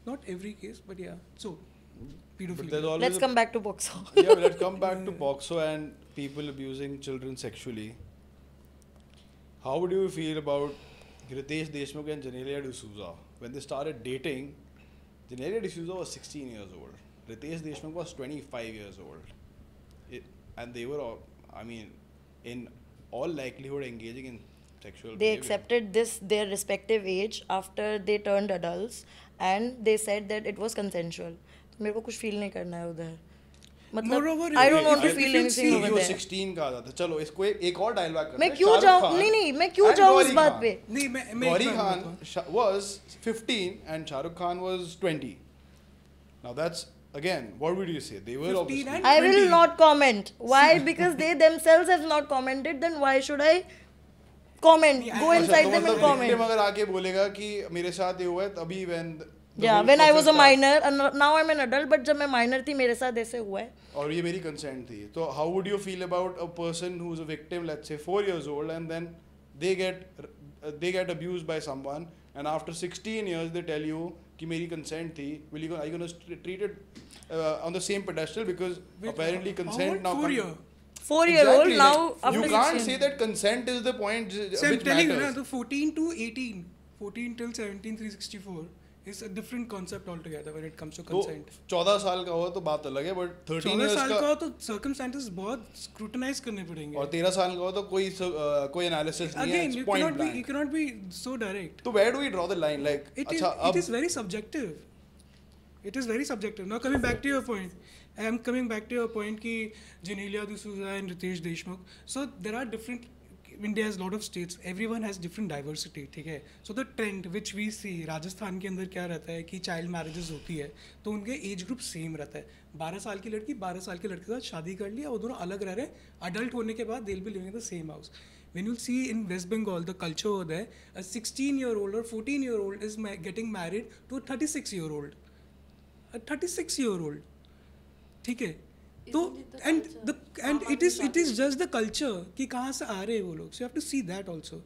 not every case, but yeah. So pedophilia. Let's come back to POXO. Yeah, let's come back to POXO and people abusing children sexually. How would you feel about Ritesh Deshmukh and Genelia D'Souza? When they started dating, Genelia D'Souza was 16 years old. Ritesh Deshmukh was 25 years old. And they were all, in all likelihood engaging in sexual behavior. Accepted their respective age after they turned adults and they said that it was consensual. तो मेरे को कुछ feel नहीं करना है उधर. मतलब I don't want to feel anything over there. 16 का था. चलो इसको एक और dialogue करते हैं. मैं क्यों जाऊँ? नहीं मैं क्यों जाऊँ उस बात पे? नहीं मैं Gauri Khan was 15 and Shah Rukh Khan was 20. Now that's again, what would you say? They were obviously. I will not comment. Why? Because they themselves have not commented. Then why should I comment? Go inside them and comment. अगर आके बोलेगा कि मेरे साथ ये हुआ है तभी when I was a minor and now I'm an adult, but जब मैं minor थी मेरे साथ ऐसे हुआ है. और ये मेरी consent थी. So how would you feel about a person who's a victim, let's say 4 years old, and then they get abused by someone, and after 16 years they tell you कि मेरी consent थी, are you going to treat it on the same pedestal because apparently consent now 4-year-old now after you can't 16. say that consent is the point So I'm which telling matters. you, the 14 to 18, 14 till 17, 364 is a different concept altogether when it comes to consent. 14 साल का हो तो बात अलग है, but 13 years साल का हो तो circumstances बहुत scrutinize करने पड़ेंगे. और 13 साल का हो तो कोई analysis नहीं है. Again, It's point blank. you cannot be so direct. So where do we draw the line? Like It is very subjective. It is very subjective. Now coming back to your point, I am coming back to your point कि Genelia D'Souza and Ritesh Deshmukh. So there are different. India has a lot of states, everyone has different diversity, ठीक है. So the trend which we see, Rajasthan के अंदर क्या रहता है कि child marriages होती है तो उनके एज ग्रुप सेम रहता है. 12 साल की लड़की 12 साल के लड़के के साथ शादी कर लिया, वो दोनों अलग रह रहे हैं. अडल्ट होने के बाद they'll be living in the same house. When you'll see in West Bengal, the culture over there, a 16-year-old or 14-year-old is getting married to a 36-year-old. A 36-year-old. ठीक है. तो and it is just the culture कि कहाँ से आ रहे हैं वो लोग. So you have to see that also.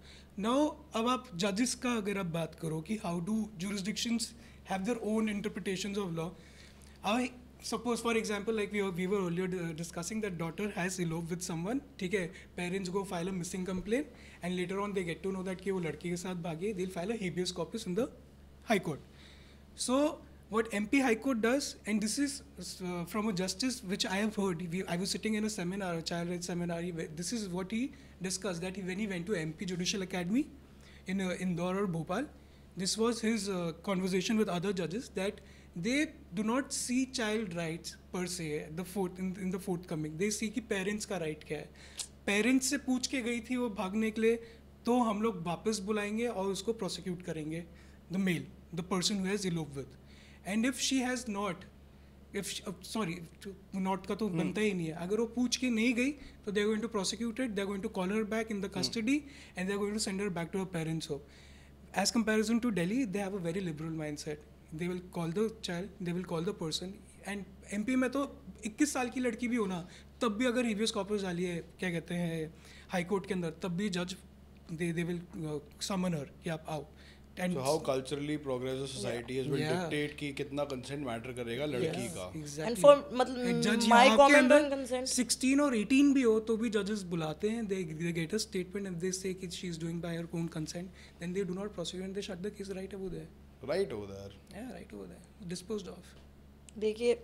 Now अब आप judges का अगर आप बात करो कि how do jurisdictions have their own interpretations of law. I suppose for example like we were earlier discussing that daughter has eloped with someone, ठीक है. Parents go file a missing complaint and later on they get to know that कि वो लड़की के साथ भागी. They'll file a habeas corpus in the High Court. So what MP High Court does, and this is from a justice which I have heard. I was sitting in a seminar, a child rights seminar. This is what he discussed, that when he went to MP Judicial Academy in Indore or Bhopal, this was his conversation with other judges, that they do not see child rights per se in the forthcoming. They see कि parents का right क्या है. Parents से पूछ के गई थी वो भागने के लिए, तो हम लोग वापस बुलाएंगे और उसको prosecute करेंगे, the male, the person who has eloped with. And if she has not, not का तो बनता ही नहीं है. अगर वो पूछ के नहीं गई तो they are going to prosecute it, they are going to call her back in the custody and they are going to send her back to her parents' home. As comparison to Delhi, they have a very liberal mindset. They will call the child, they will call the person. And MP में तो 21 साल की लड़की भी हो ना, तब भी अगर habeas corpus डाली है क्या कहते हैं हाई कोर्ट के अंदर, तब भी जज they will summon her कि आप आओ. And so how culturally progressive society is will dictate कि कितना consent matter करेगा लड़की का. Exactly. And for मतलब my comment on consent, 16 और 18 भी हो तो भी judges बुलाते हैं. They get a statement and they say कि she is doing by her own consent. Then they do not prosecute and they shut the case right over there. Right over there. Yeah, right over there. Disposed of. देखिए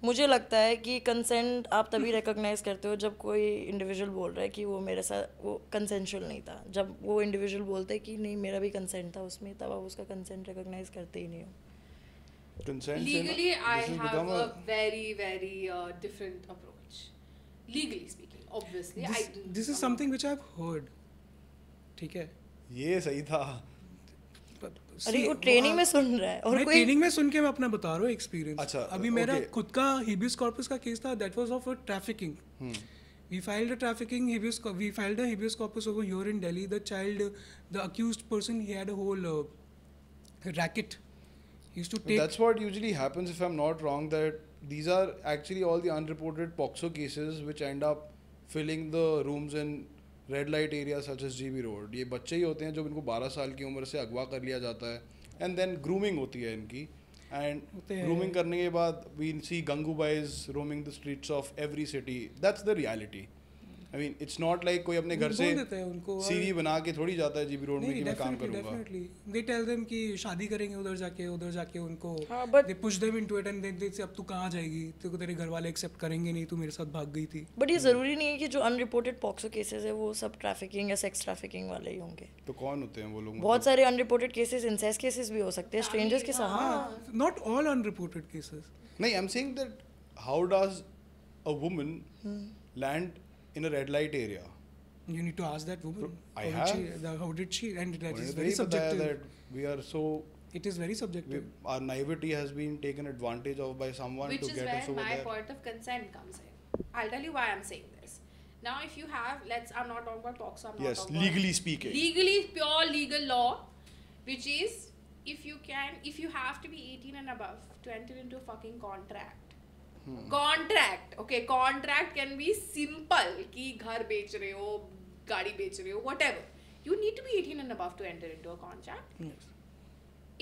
मुझे लगता है कि consent आप तभी recognise करते हो जब कोई इंडिविजुअल बोल रहा है कि वो मेरे साथ वो कंसेंशुअल नहीं था. जब वो इंडिविजुअल बोलते हैं कि नहीं मेरा भी कंसेंट था उसमें, तब आप उसका कंसेंट रिकॉग्नाइज करते ही नहीं हो. Consent Legally, I have a very different approach. Legally speaking, obviously, this is something which I've heard. ठीक है. ये सही था. अरे वो ट्रेनिंग में सुन रहा है और मैं कोई ट्रेनिंग में सुन के मैं अपना बता रहा हूँ एक्सपीरियंस. अच्छा, अभी मेरा खुद का habeas corpus का केस था, that was of a trafficking. We filed a habeas corpus over here in Delhi. The accused person, he had a whole racket. He used to take. That's what usually happens, if I'm not wrong, that these are actually all the unreported POCSO cases which end up filling the rooms in red light area such as GB road. ये बच्चे ही होते हैं जब इनको 12 साल की उम्र से अगवा कर लिया जाता है एंड देन ग्रूमिंग होती है इनकी. एंड ग्रूमिंग करने के बाद we see Gangubais roaming the streets of every city. That's the reality. I mean, it's not like कोई अपने घर से सीवी बना के थोड़ी जाता है जीबी रोड में कि मैं काम करूंगा. Definitely. They tell them कि शादी करेंगे उधर जाके उनको they push them into it and they say अब तू कहाँ जाएगी, तेरे घर वाले एक्सेप्ट करेंगे नहीं, तू मेरे साथ भाग गई थी. बट ये ज़रूरी नहीं है कि जो अनरिपोर्टेड पॉक्सो केसेस है वो सब ट्रैफिकिंग या सेक्स ट्रैफिकिंग वाले ही होंगे. तो कौन होते हैं वो लोग? बहुत सारे अनरिपोर्टेड केसेस, इंसेस्ट केसेस भी हो सकते हैं स्ट्रेंजर्स के साथ. हाँ, Not all unreported cases. नहीं, I'm saying that how does a woman land in a red light area? You need to ask that woman. How did she? And that is very नहीं subjective. that we are so. It is very subjective. Our naivety has been taken advantage of by someone which to is get us where over my there. point of consent comes in. I'll tell you why I'm saying this. Now, if you have, I'm not talking about POCSO. I'm not Yes, talking legally speaking. Legally, pure legal law, which is if you have to be 18 and above to enter into a fucking contract. Contract, okay, contract can be simple कि घर बेच रहे हो, गाड़ी बेच रहे हो, whatever. You need to be 18 and above to enter into a contract. Yes.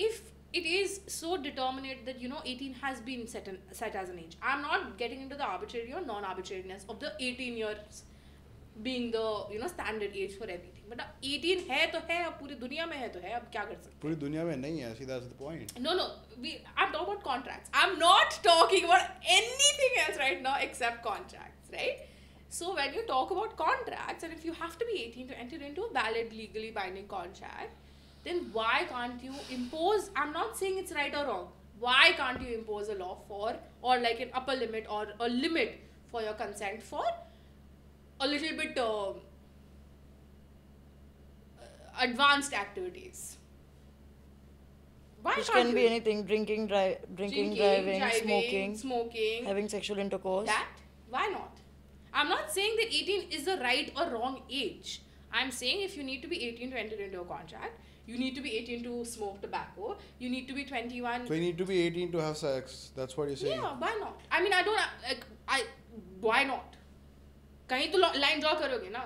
If it is so determinate that 18 has been set as an age. I'm not getting into the arbitrary or non-arbitrariness of the 18 years being the standard age for everything. But 18 है तो है, अब पूरी दुनिया में है तो है, अब क्या कर सकते हैं? पूरी दुनिया में नहीं है, that's the point. No, I'm talking about contracts. I'm not talking about anything else right now except contracts, right? So when you talk about contracts, and if you have to be 18 to enter into a valid, legally binding contract, then why can't you impose, I'm not saying it's right or wrong, why can't you impose a law or like an upper limit or a limit for your consent for a little bit advanced activities. Why Which can't can be you? anything: drinking, driving, smoking, having sexual intercourse. that. Why not? I'm not saying that 18 is the right or wrong age. I'm saying if you need to be 18 to enter into a contract, you need to be 18 to smoke tobacco, you need to be 21. So you need to be 18 to have sex. That's what you're saying. Yeah, why not? I mean, I don't like. Why not? कहीं तो line draw करोगे ना.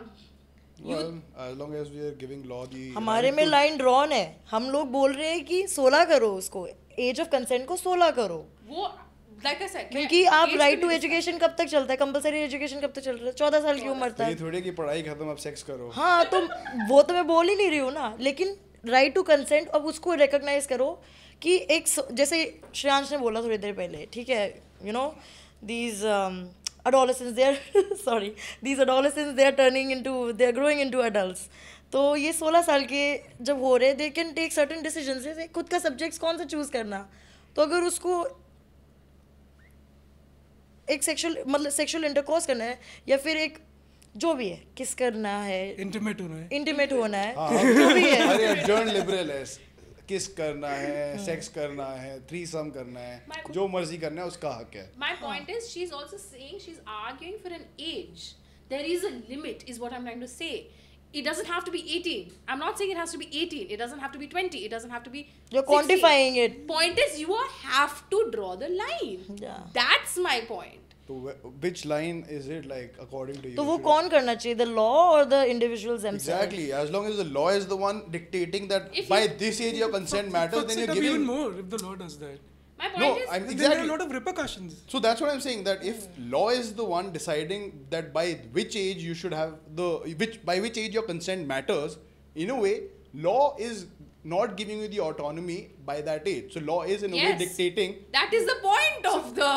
Well, as long as we are giving law the हमारे right में to- line drawn है. हम लोग बोल रहे हैं कि 16 करो उसको. एज ऑफ कंसेंट को 16 करो. वो like I said. क्योंकि आप age राइट पे टू नहीं एजुकेशन कब तक चलता है? कंपलसरी एजुकेशन कब तक चल रहा है? 14 साल की उम्र तो ये तक. थोड़ी की पढ़ाई खत्म अब सेक्स करो. हाँ, तो वो तो मैं बोल ही नहीं रही हूँ ना. लेकिन राइट टू कंसेंट, अब उसको रिकॉग्नाइज करो कि एक जैसे श्रेयांश ने बोला थोड़ी देर पहले, ठीक है, you know these adolescents, these adolescents, they are growing into adults. तो ये 16 साल के जब हो रहे, they can take certain decisions. जैसे खुद का सब्जेक्ट्स कौन सा चूज करना. तो अगर उसको एक सेक्सुअल इंटरकोर्स करना है, या फिर एक जो भी है, किस करना है, इंटीमेट होना है, हाँ, जो भी है. अरे अर्जुन लिबरल है. किस करना है, सेक्स करना है, थ्रीसम करना है, जो मर्जी करना है उसका हक है. My point is, she's also saying, she's arguing for an age. There is a limit, is what I'm trying to say. It doesn't have to be 18. I'm not saying it has to be 18. It doesn't have to be 20. It doesn't have to be. You're 16. quantifying it. Point is, you have to draw the line. Yeah. That's my point. तो which line is it, like, according to you? तो वो कौन करना चाहिए, the law or the individuals themselves? Exactly. As long as the law is the one dictating that If by you- this age your consent matters, then you're even giving. more if the law does that. My point No, is, I'm Then there are a exactly. lot of repercussions. So that's what I'm saying. That if law is the one deciding that by which age you should have by which age your consent matters, in a way, law is not giving you the autonomy by that age. So law is in a way Yes. dictating. that is the point of the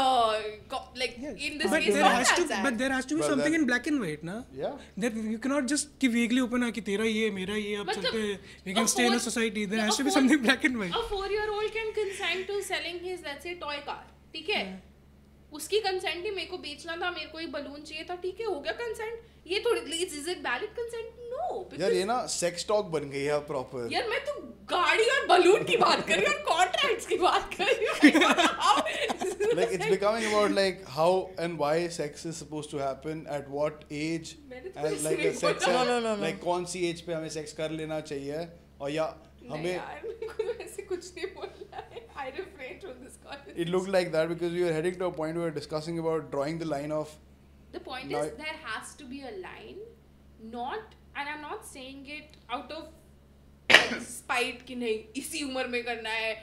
in this But case, there has Contracts to, Act. but there has to be Well, something that- in black and white, na? Yeah. That you cannot just कि vaguely open कि तेरा ये मेरा ये अब मतलब चलते हैं. We a can stay in a four- society. There a has to be four- something black and white. A 4-year-old can consent to selling his, let's say, toy car. ठीक है. उसकी कंसेंट ही, मेरे को बेचना था, मेरे को एक बलून चाहिए था, ठीक है, हो गया कंसेंट. ये थोड़ी is it valid consent? No. यार ये ना सेक्स टॉक बन गई है प्रॉपर. यार मैं तो गाड़ी और बलून की बात कर रही हूँ और कॉन्ट्रैक्ट्स की बात कर रही हूँ. Like it's becoming about like how and why sex is supposed to happen at what age मैंने तो and ऐसे like नहीं a sex बोला. No. like कौन सी एज पे हमें सेक्स कर लेना चाहिए और या नहीं हमें यार, मेरे को ऐसे कुछ नहीं बोलना है. I refrain from this conversation. it looked like that because we were heading to a point where we were discussing about drawing the line of The point Now- is, there has to be a line, not, and I'm not saying it out of spite कि नहीं इसी उम्र में करना है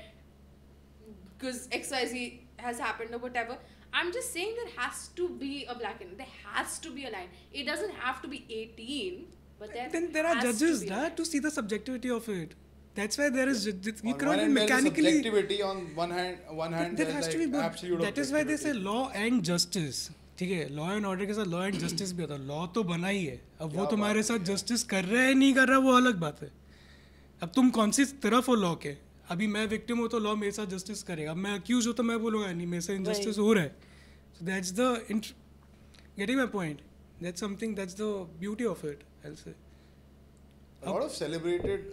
because XYZ has happened or whatever. I'm just saying there has to be a black and there has to be a line. It doesn't have to be 18, but Then there are has to judges be a da, line. to see the subjectivity of it. That's why there is you on cannot one hand there is mechanically. subjectivity on one hand There there's has like to be both. absolute That is why they say objectivity. law and justice. ठीक है, law and order के साथ law and justice भी होता है. Law तो बना ही है, अब वो क्या तुम्हारे बात साथ जस्टिस कर रहा है नहीं कर रहा वो अलग बात है. अब तुम कौन सी तरफ हो लॉ के? अभी मैं विक्टिम हूँ तो लॉ मेरे साथ जस्टिस करेगा. अब मैं अक्यूज हूँ तो मैं बोलूँगा नहीं मेरे से इनजस्टिस हो रहा है. So that's the getting my point. That's something, that's the beauty of it, I say. A lot of celebrated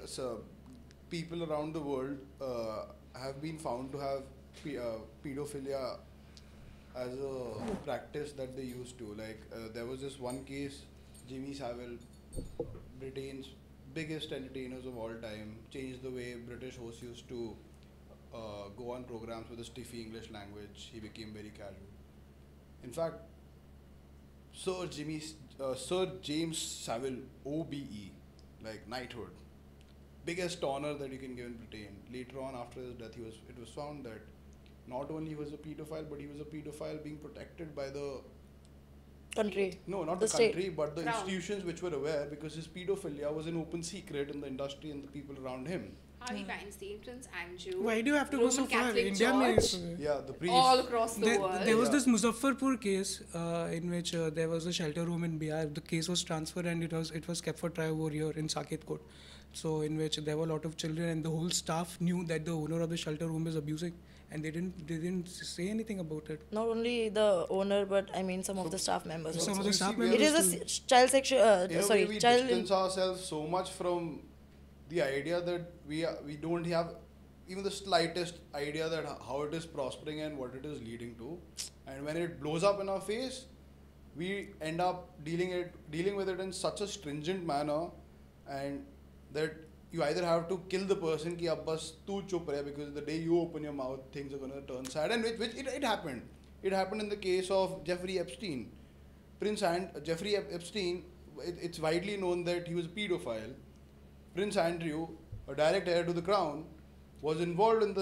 people around the world have been found to have pedophilia as a practice that they used to. Like there was this one case, Jimmy Savile, Britain's biggest entertainers of all time, changed the way British hosts used to go on programs with a stiffy English language. He became very casual. In fact, Sir James Savile, OBE, like knighthood, biggest honor that you can give in Britain. Later on, after his death, it was found that not only he was a pedophile, but he was a pedophile being protected by the Country. no, not The the state. country, but the Crown. institutions which were aware, because his pedophilia was an open secret in the industry and the people around him. Harvey Weinstein, Prince Andrew. Why do you have to go Roman so far? Catholic India में Church, Yeah, the priest. all across the world. There was Yeah. this Muzaffarpur case in which there was a shelter room in Bihar. The case was transferred and it was kept for trial over here in Saket Court. So in which there were a lot of children and the whole staff knew that the owner of the shelter room is abusing, and they didn't say anything about it. Not only the owner, but I mean some of the staff members. Some also. of the staff See, we members. It is a too. child sexual. In a way, Sorry, we child. distance ourselves so much from the idea that we don't have even the slightest idea that how it is prospering and what it is leading to, and when it blows up in our face, we end up dealing with it in such a stringent manner, and that you either have to kill the person ki ab bas tu chup rahe, because the day you open your mouth things are going to turn sad, and which it happened. It happened in the case of Jeffrey Epstein. Jeffrey Epstein, it's widely known that he was a pedophile. Prince Andrew, a direct heir to the crown, was involved in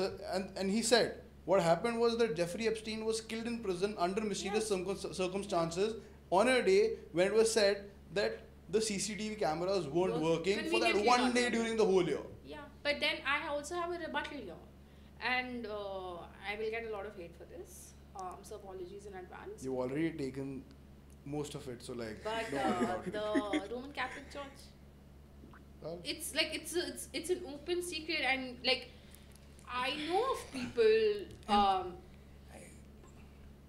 and he said what happened was that Jeffrey Epstein was killed in prison under mysterious circumstances on a day when it was said that the CCTV cameras weren't working for that one day during the whole year. Yeah, but then I also have a rebuttal here, and I will get a lot of hate for this. So apologies in advance. You've already taken most of it, so like. But don't worry about it. the Roman Catholic Church, Well, it's like it's an open secret, and like I know of people,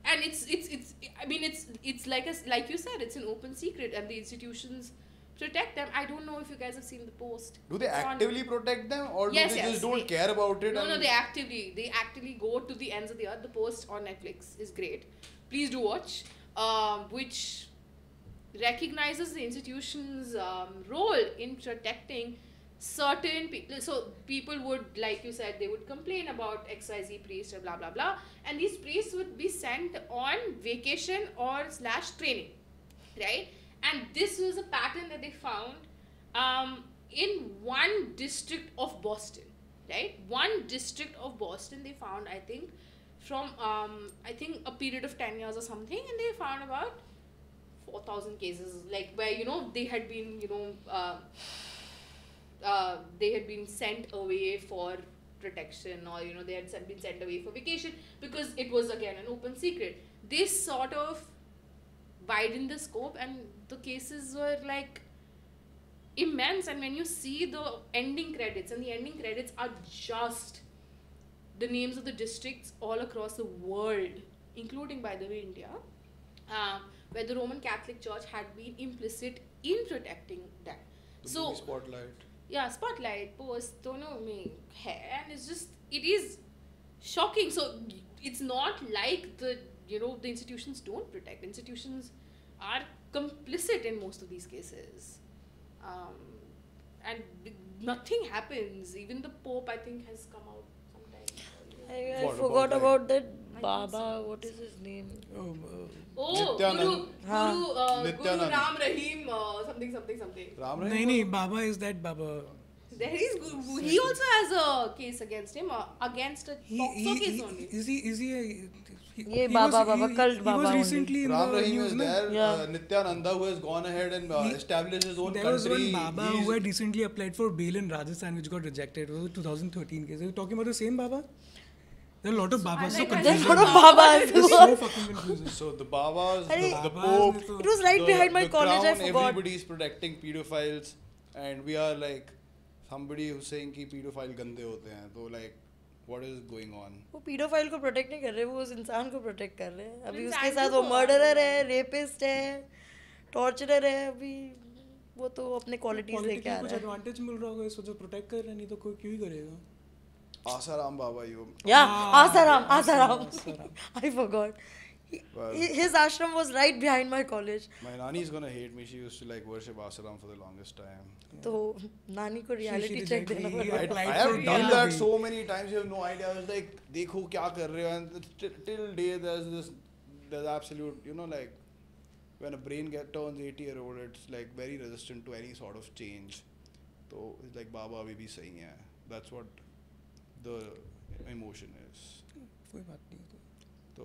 and it's I mean it's like you said, it's an open secret, and the institutions protect them. I don't know if you guys have seen the post. do they It's on- actively protect them, or Yes, do they yes, just don't they- care about it? No, and they actively go to the ends of the earth. The post on Netflix is great. Please do watch. Which recognizes the institution's role in protecting certain people. So people would, like you said, they would complain about XYZ priest or blah blah blah, and these priests would be sent on vacation or / training, right? And this was a pattern that they found in one district of Boston, right? One district of Boston they found, I think, from I think a period of 10 years or something, and they found about 4,000 cases, like where they had been they had been sent away for protection, or they had been sent away for vacation, because it was again an open secret. This sort of widened the scope, and the cases were like immense. And when you see the ending credits, and the ending credits are just the names of the districts all across the world, including, by the way, India, where the Roman Catholic Church had been implicit in protecting them. The movie Spotlight. Yeah, Spotlight, Post, dono mein hai, and it is shocking. So it's not like the institutions don't protect. Institutions are complicit in most of these cases, and nothing happens. Even the Pope, I think, has come out sometime. I What forgot about, about that I Baba. think so. What is his name? Oh, Nityanand. Guru Nityanand. Ram Rahim, something. Ram No, Rahim no, was- Baba is that Baba. There is Guru. He also has a case against him, against a POCSO case only. Is he a... Ye Baba, cult he Baba was only. recently in Ram the Rahim news, is no? there. Yeah. Nityananda, who has gone ahead and established his own There country. was one Baba He's- who had recently applied for bail in Rajasthan, which got rejected. It was a 2013 case. Are you talking about the same Baba? There are a lot of Babas. So like that. There's confusing. a lot of Babas. It's so fucking confusing. So the Babas, Arey, the Babas, Pope, It was right behind my the college, I crown, forgot. everybody is protecting pedophiles, and we are like somebody who's saying कि pedophile गंदे होते हैं. So like, what is going on? वो paedophile को protect नहीं कर रहे, वो उस इंसान को प्रोटेक्ट कर रहे हैं. अभी इंसान उसके साथ क्यों वो को? मर्डरर है, रेपिस्ट है, टॉर्चरर है. अभी वो तो अपने क्वालिटीज लेके आ Politically कुछ रहा है. एडवांटेज मिल रहा होगा इसको जो प्रोटेक्ट कर रहे हैं, नहीं तो कोई क्यों ही करेगा. Asaram Baba, you. Yeah, Asaram. Asaram. I forgot. Well- His ashram was right behind my college. My nani is gonna hate me. She used to like worship Asaram for the longest time. तो नानी को reality check rejected देना me. पड़ा. I applied have for done DLB. that so many times. You have no idea. I was like, देखो क्या कर रहे हो, and till day there's absolute, like when a brain turns 80-year-old, it's like very resistant to any sort of change. So it's like Baba अभी भी सही है. That's what the emotion is. कोई बात नहीं. So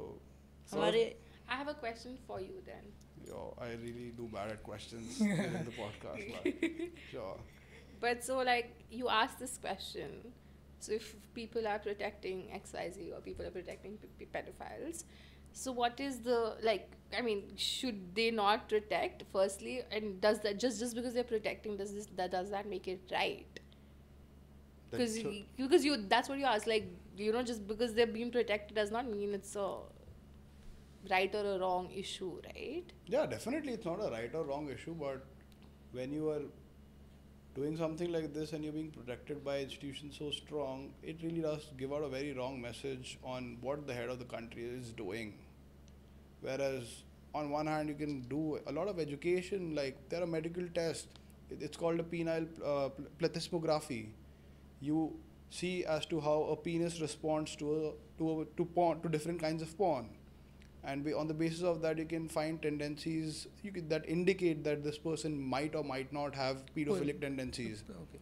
हमारे I have a question for you then. I really do bad at questions in the podcast, but sure. But so, like, you asked this question. So, if people are protecting XYZ or people are protecting pedophiles, so what is the, like, I mean, should they not protect, firstly? And does that, just because they're protecting, does that make it right? Because that's what you asked. Like, just because they're being protected does not mean it's a right or a wrong issue, right? Yeah, definitely it's not a right or wrong issue, but when you are doing something like this and you're being protected by institutions so strong, it really does give out a very wrong message on what the head of the country is doing. Whereas on one hand, you can do a lot of education, like there are medical tests. It's called a penile plethysmography. You see as to how a penis responds to porn, to different kinds of porn, and on the basis of that, you can find tendencies that indicate that this person might or might not have pedophilic tendencies. Okay.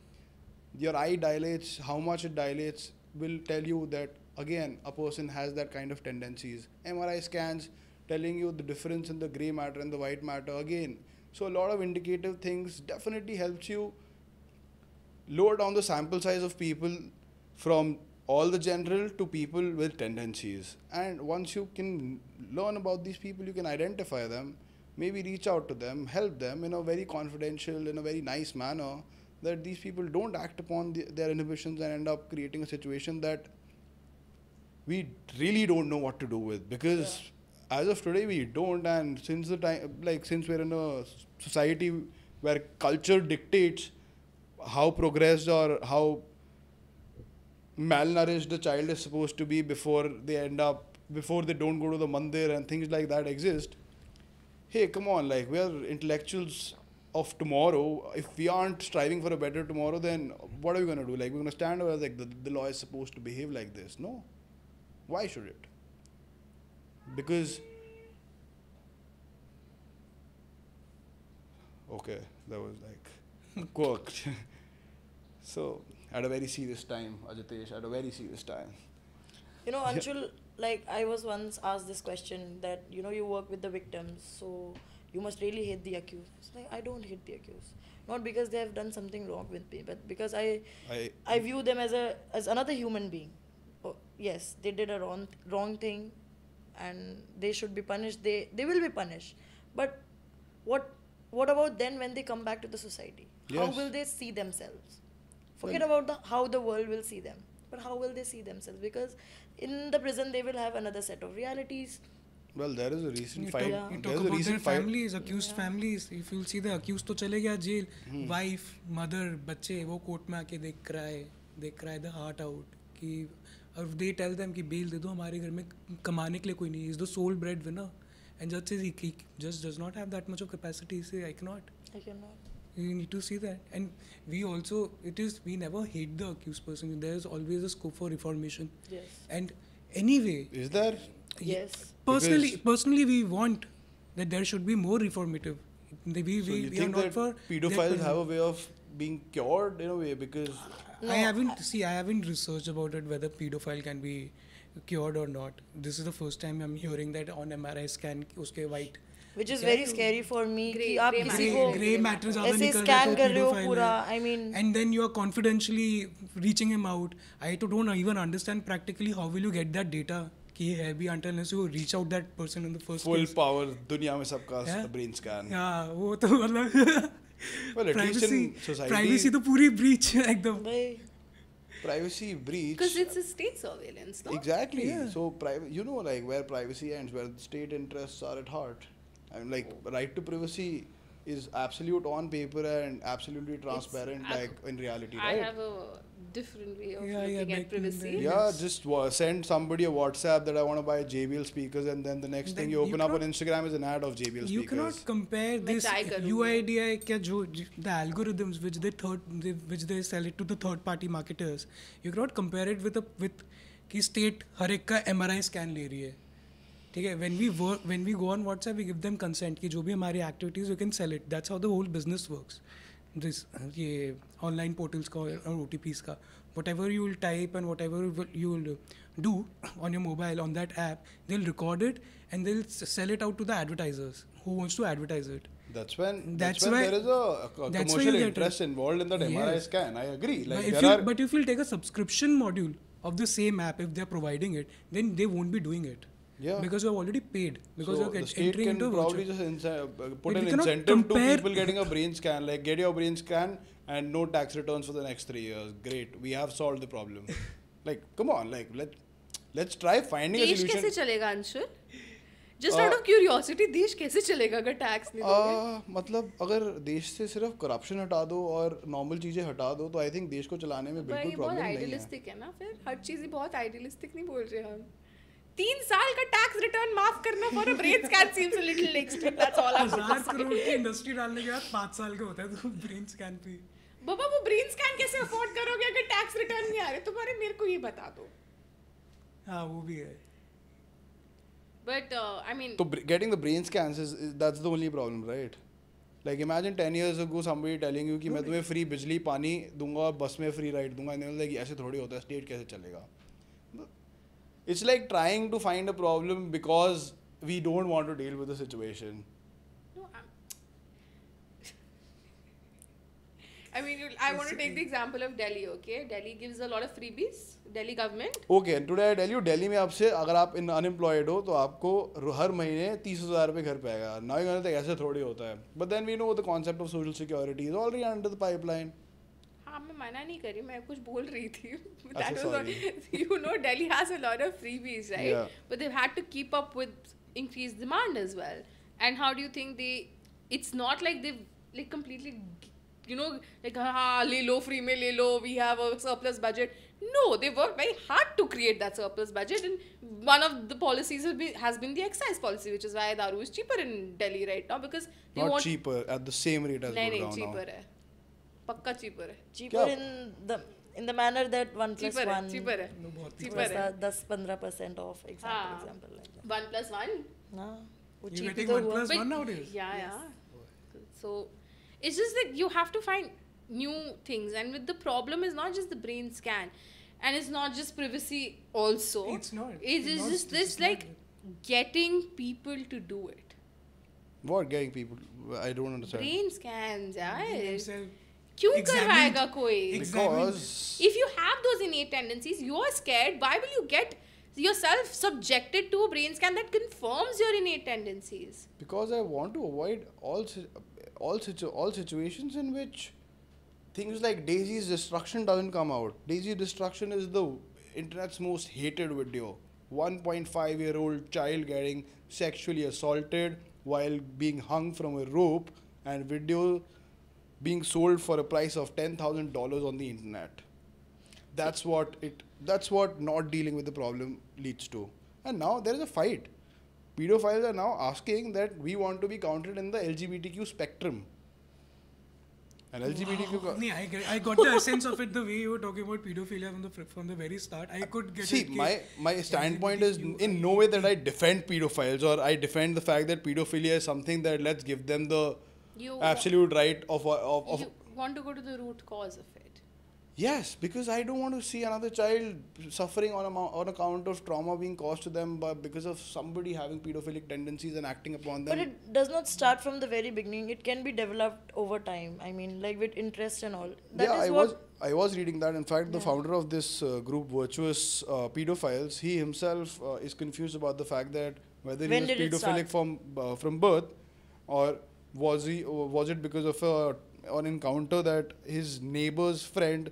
Your eye dilates, how much it dilates will tell you that again a person has that kind of tendencies. MRI scans telling you the difference in the grey matter and the white matter again. So a lot of indicative things definitely helps you lower down the sample size of people from all the general to people with tendencies. And once you can learn about these people, you can identify them, maybe reach out to them, help them in a very confidential, in a very nice manner, that these people don't act upon their inhibitions and end up creating a situation that we really don't know what to do with. Because as of today, we don't. And since the time, like since we're in a society where culture dictates how progressed or how malnourished the child is supposed to be before they don't go to the mandir and things like that exist. Hey, come on, like we are intellectuals of tomorrow. If we aren't striving for a better tomorrow, then what are we going to do? Like we're going to stand over like the law is supposed to behave like this. No. Why should it? Because okay, that was like quirked. So, at a very serious time, Ajitesh, at a very serious time. You know, Anshul, like I was once asked this question that, you know, you work with the victims, so you must really hate the accused. It's like, I don't hate the accused. Not because they have done something wrong with me, but because I view them as another human being. Oh, yes, they did a wrong thing and they should be punished. They will be punished. But what about then when they come back to the society? How will they see themselves? Forget about how the world will see them, but how will they see themselves? Because in the prison they will have another set of realities. Well, there is a recent fight. You talk about their families, accused families. If you'll see the accused तो चले गया jail, wife, mother, बच्चे वो court में आके they cry the heart out कि और they tell them कि bail दे दो हमारे घर में कमाने के लिए कोई नहीं. He's the sole breadwinner, and judge says he just does not have that much of capacity. He says I cannot. You need to see that. And we never hate the accused person. There's always a scope for reformation. Yes. And anyway, is there? Yes. Personally, we want that there should be more reformative. So you think that pedophiles have a way of being cured in a way? Because I haven't researched about it whether pedophile can be cured or not. This is the first time I'm hearing that on MRI scan uske white. Which is very scary for me. कि आप किसी को grey matter ज़्यादा ऐसे निकल scan कर रहे हो pedophile पूरा. है. I mean. And then you are confidentially reaching him out. I don't even understand practically how will you get that data कि ये है भी until unless you reach out that person in the first full place. power दुनिया में सबका brain scan. Yeah, वो तो मतलब. Well, at least in society. Privacy तो पूरी breach एकदम. Privacy breach. Because it's a state surveillance, no? Exactly. Yeah. So, like where privacy ends, where the state interests are at heart. I mean, like, right to privacy is absolute on paper and absolutely transparent, like in reality, right? I have a different way of looking at privacy. Yeah, just send somebody a WhatsApp that I want to buy JBL speakers, and then the next thing you open up on Instagram is an ad of JBL speakers. You cannot compare this UIDI the algorithms which they sell it to the third party marketers. You cannot compare it with कि state हर एक का MRI scan ले रही है. ठीक है, when we go on WhatsApp, we give them consent कि जो भी हमारी activities you can sell it. That's how the whole business works. This ये online portals का और OTPs का, whatever you will type and whatever you will do on your mobile on that app, they'll record it and they'll sell it out to the advertisers who wants to advertise it. That's when there is a commercial interest involved in that MRI scan. I agree. Like but if you'll take a subscription module of the same app, if they're providing it, then they won't be doing it. Yeah. Because you have already paid. Because so you're the state entering can into probably just put an incentive to people getting a brain scan. Like, get your brain scan and no tax returns for the next 3 years. Great. We have solved the problem. Like, come on. Like, let's try finding a solution. कैसे चलेगा Anshul? Just out of curiosity, देश कैसे चलेगा अगर tax नहीं दोगे? मतलब अगर देश से सिर्फ करप्शन हटा दो और नॉर्मल चीजें हटा दो तो आई थिंक देश को चलाने में पर बिल्कुल ये बहुत प्रॉब्लम नहीं है. आइडियलिस्टिक है ना, फिर हर चीज ही बहुत आइडियलिस्टिक नहीं बोल रहे हम. 3 साल का टैक्स रिटर्न माफ करना for a brain scan seems a little extreme. That's all I 1000 crore की इंडस्ट्री डालने के बाद 5 साल का होता है तो ब्रेन स्कैन पे. बाबा वो ब्रेन स्कैन कैसे अफोर्ड करोगे अगर टैक्स रिटर्न नहीं आ रहे तुम्हारे? मेरे को ये बता दो. हाँ वो भी है. But I mean, So getting the brain scans is that's the only problem, right? Like imagine 10 years ago somebody telling you कि मैं तुम्हें free बिजली पानी दूंगा और बस में free ride दूंगा, and like ऐसे थोड़ी होता है, state कैसे चलेगा? It's like trying to find a problem because we don't want to deal with the situation. no, I mean, I want to take the example of Delhi, okay? Delhi gives a lot of freebies. Delhi government. Okay, and today I tell you, Delhi में आपसे अगर आप unemployed हो तो आपको हर महीने 30,000 रुपये घर पे आएगा. Now you're gonna think ऐसे थोड़ी होता है. But then we know the concept of social security is already under the pipeline. हाँ मैं मना नहीं कर रही, मैं कुछ बोल रही थी. अच्छा, That was sorry. you know Delhi has a lot of freebies, right? Yeah. But they've had to keep up with increased demand as well. And how do you think they? It's not like they've like completely, you know, like हाँ ले लो free में ले लो, we have a surplus budget. No, they worked very hard to create that surplus budget, and one of the policies has been the excise policy, which is why daru is cheaper in Delhi right now because they Not want cheaper, at the same rate as नहीं Gurgaon नहीं cheaper now. है, पक्का cheaper है. cheaper क्या? in the manner that 1 plus cheaper 1 है, cheaper है, No, बहुत cheaper है. 10-15% off हाँ. example like that. 1 plus 1. हाँ, वो You're cheap ही getting तो 1 हुआ. plus 1 nowadays. Yeah. So it's just that you have to find new things, and with the problem is not just the brain scan, and it's not just privacy also. It's not. It's It's not- just it's this not like getting people to do it. What getting people? I don't understand. Brain scans, He यार. himself क्यों examined- करवाएगा कोई? Because If you have those innate tendencies, you're scared. Why will you get yourself subjected to a brain scan that confirms your innate tendencies? because I want to avoid all situations in which things like Daisy's Destruction doesn't come out. Daisy's Destruction is the internet's most hated video. 1.5-year-old child getting sexually assaulted while being hung from a rope, and video being sold for a price of $10,000 on the internet. That's what not dealing with the problem leads to. And now there is a fight. Pedophiles are now asking that we want to be counted in the LGBTQ spectrum. And LGBTQ. No, I got the essence of it the way you were talking about pedophilia from the very start. I could get See, it. my standpoint is in no way that I defend pedophiles or I defend the fact that pedophilia is something that let's give them the You absolute right of you want to go to the root cause of it. Yes, because I don't want to see another child suffering on account of trauma being caused to them because of somebody having pedophilic tendencies and acting upon them. But it does not start from the very beginning. It can be developed over time. I mean, like with interest and all. That yeah, is I was reading that. In fact, the Yeah. founder of this group, Virtuous Pedophiles, he himself is confused about the fact that whether When he did was it pedophilic from birth, or was it because of an encounter that his neighbor's friend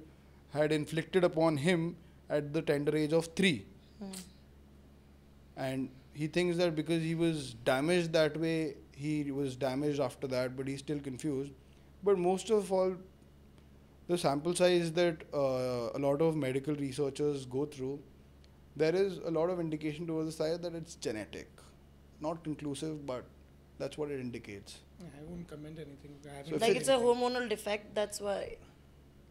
had inflicted upon him at the tender age of 3. And he thinks that because he was damaged that way, he was damaged after that, but he's still confused. But most of all, the sample size that a lot of medical researchers go through, there is a lot of indication towards the side that it's genetic. Not conclusive, but that's what it indicates. I won't comment anything. I haven't So if like it- it's a hormonal defect. That's why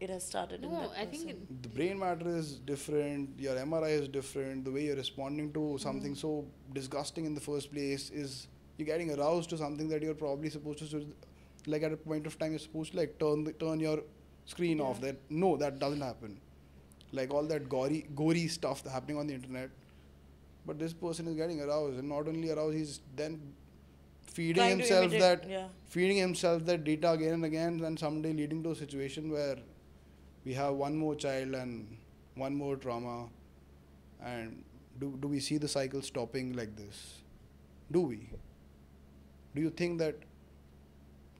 it has started in No, that I think person. The brain matter is different, your MRI is different, the way you're responding to something so disgusting in the first place is you're getting aroused to something that you're probably supposed to, like at a point of time you're supposed to like turn your screen off. That no, that doesn't happen. Like all that gory stuff happening on the internet. But this person is getting aroused, and not only aroused, he's then feeding Trying to himself imitate, that yeah. feeding himself that data again and again, and someday leading to a situation where we have one more child and one more trauma. And do we see the cycle stopping like this? Do we? Do you think that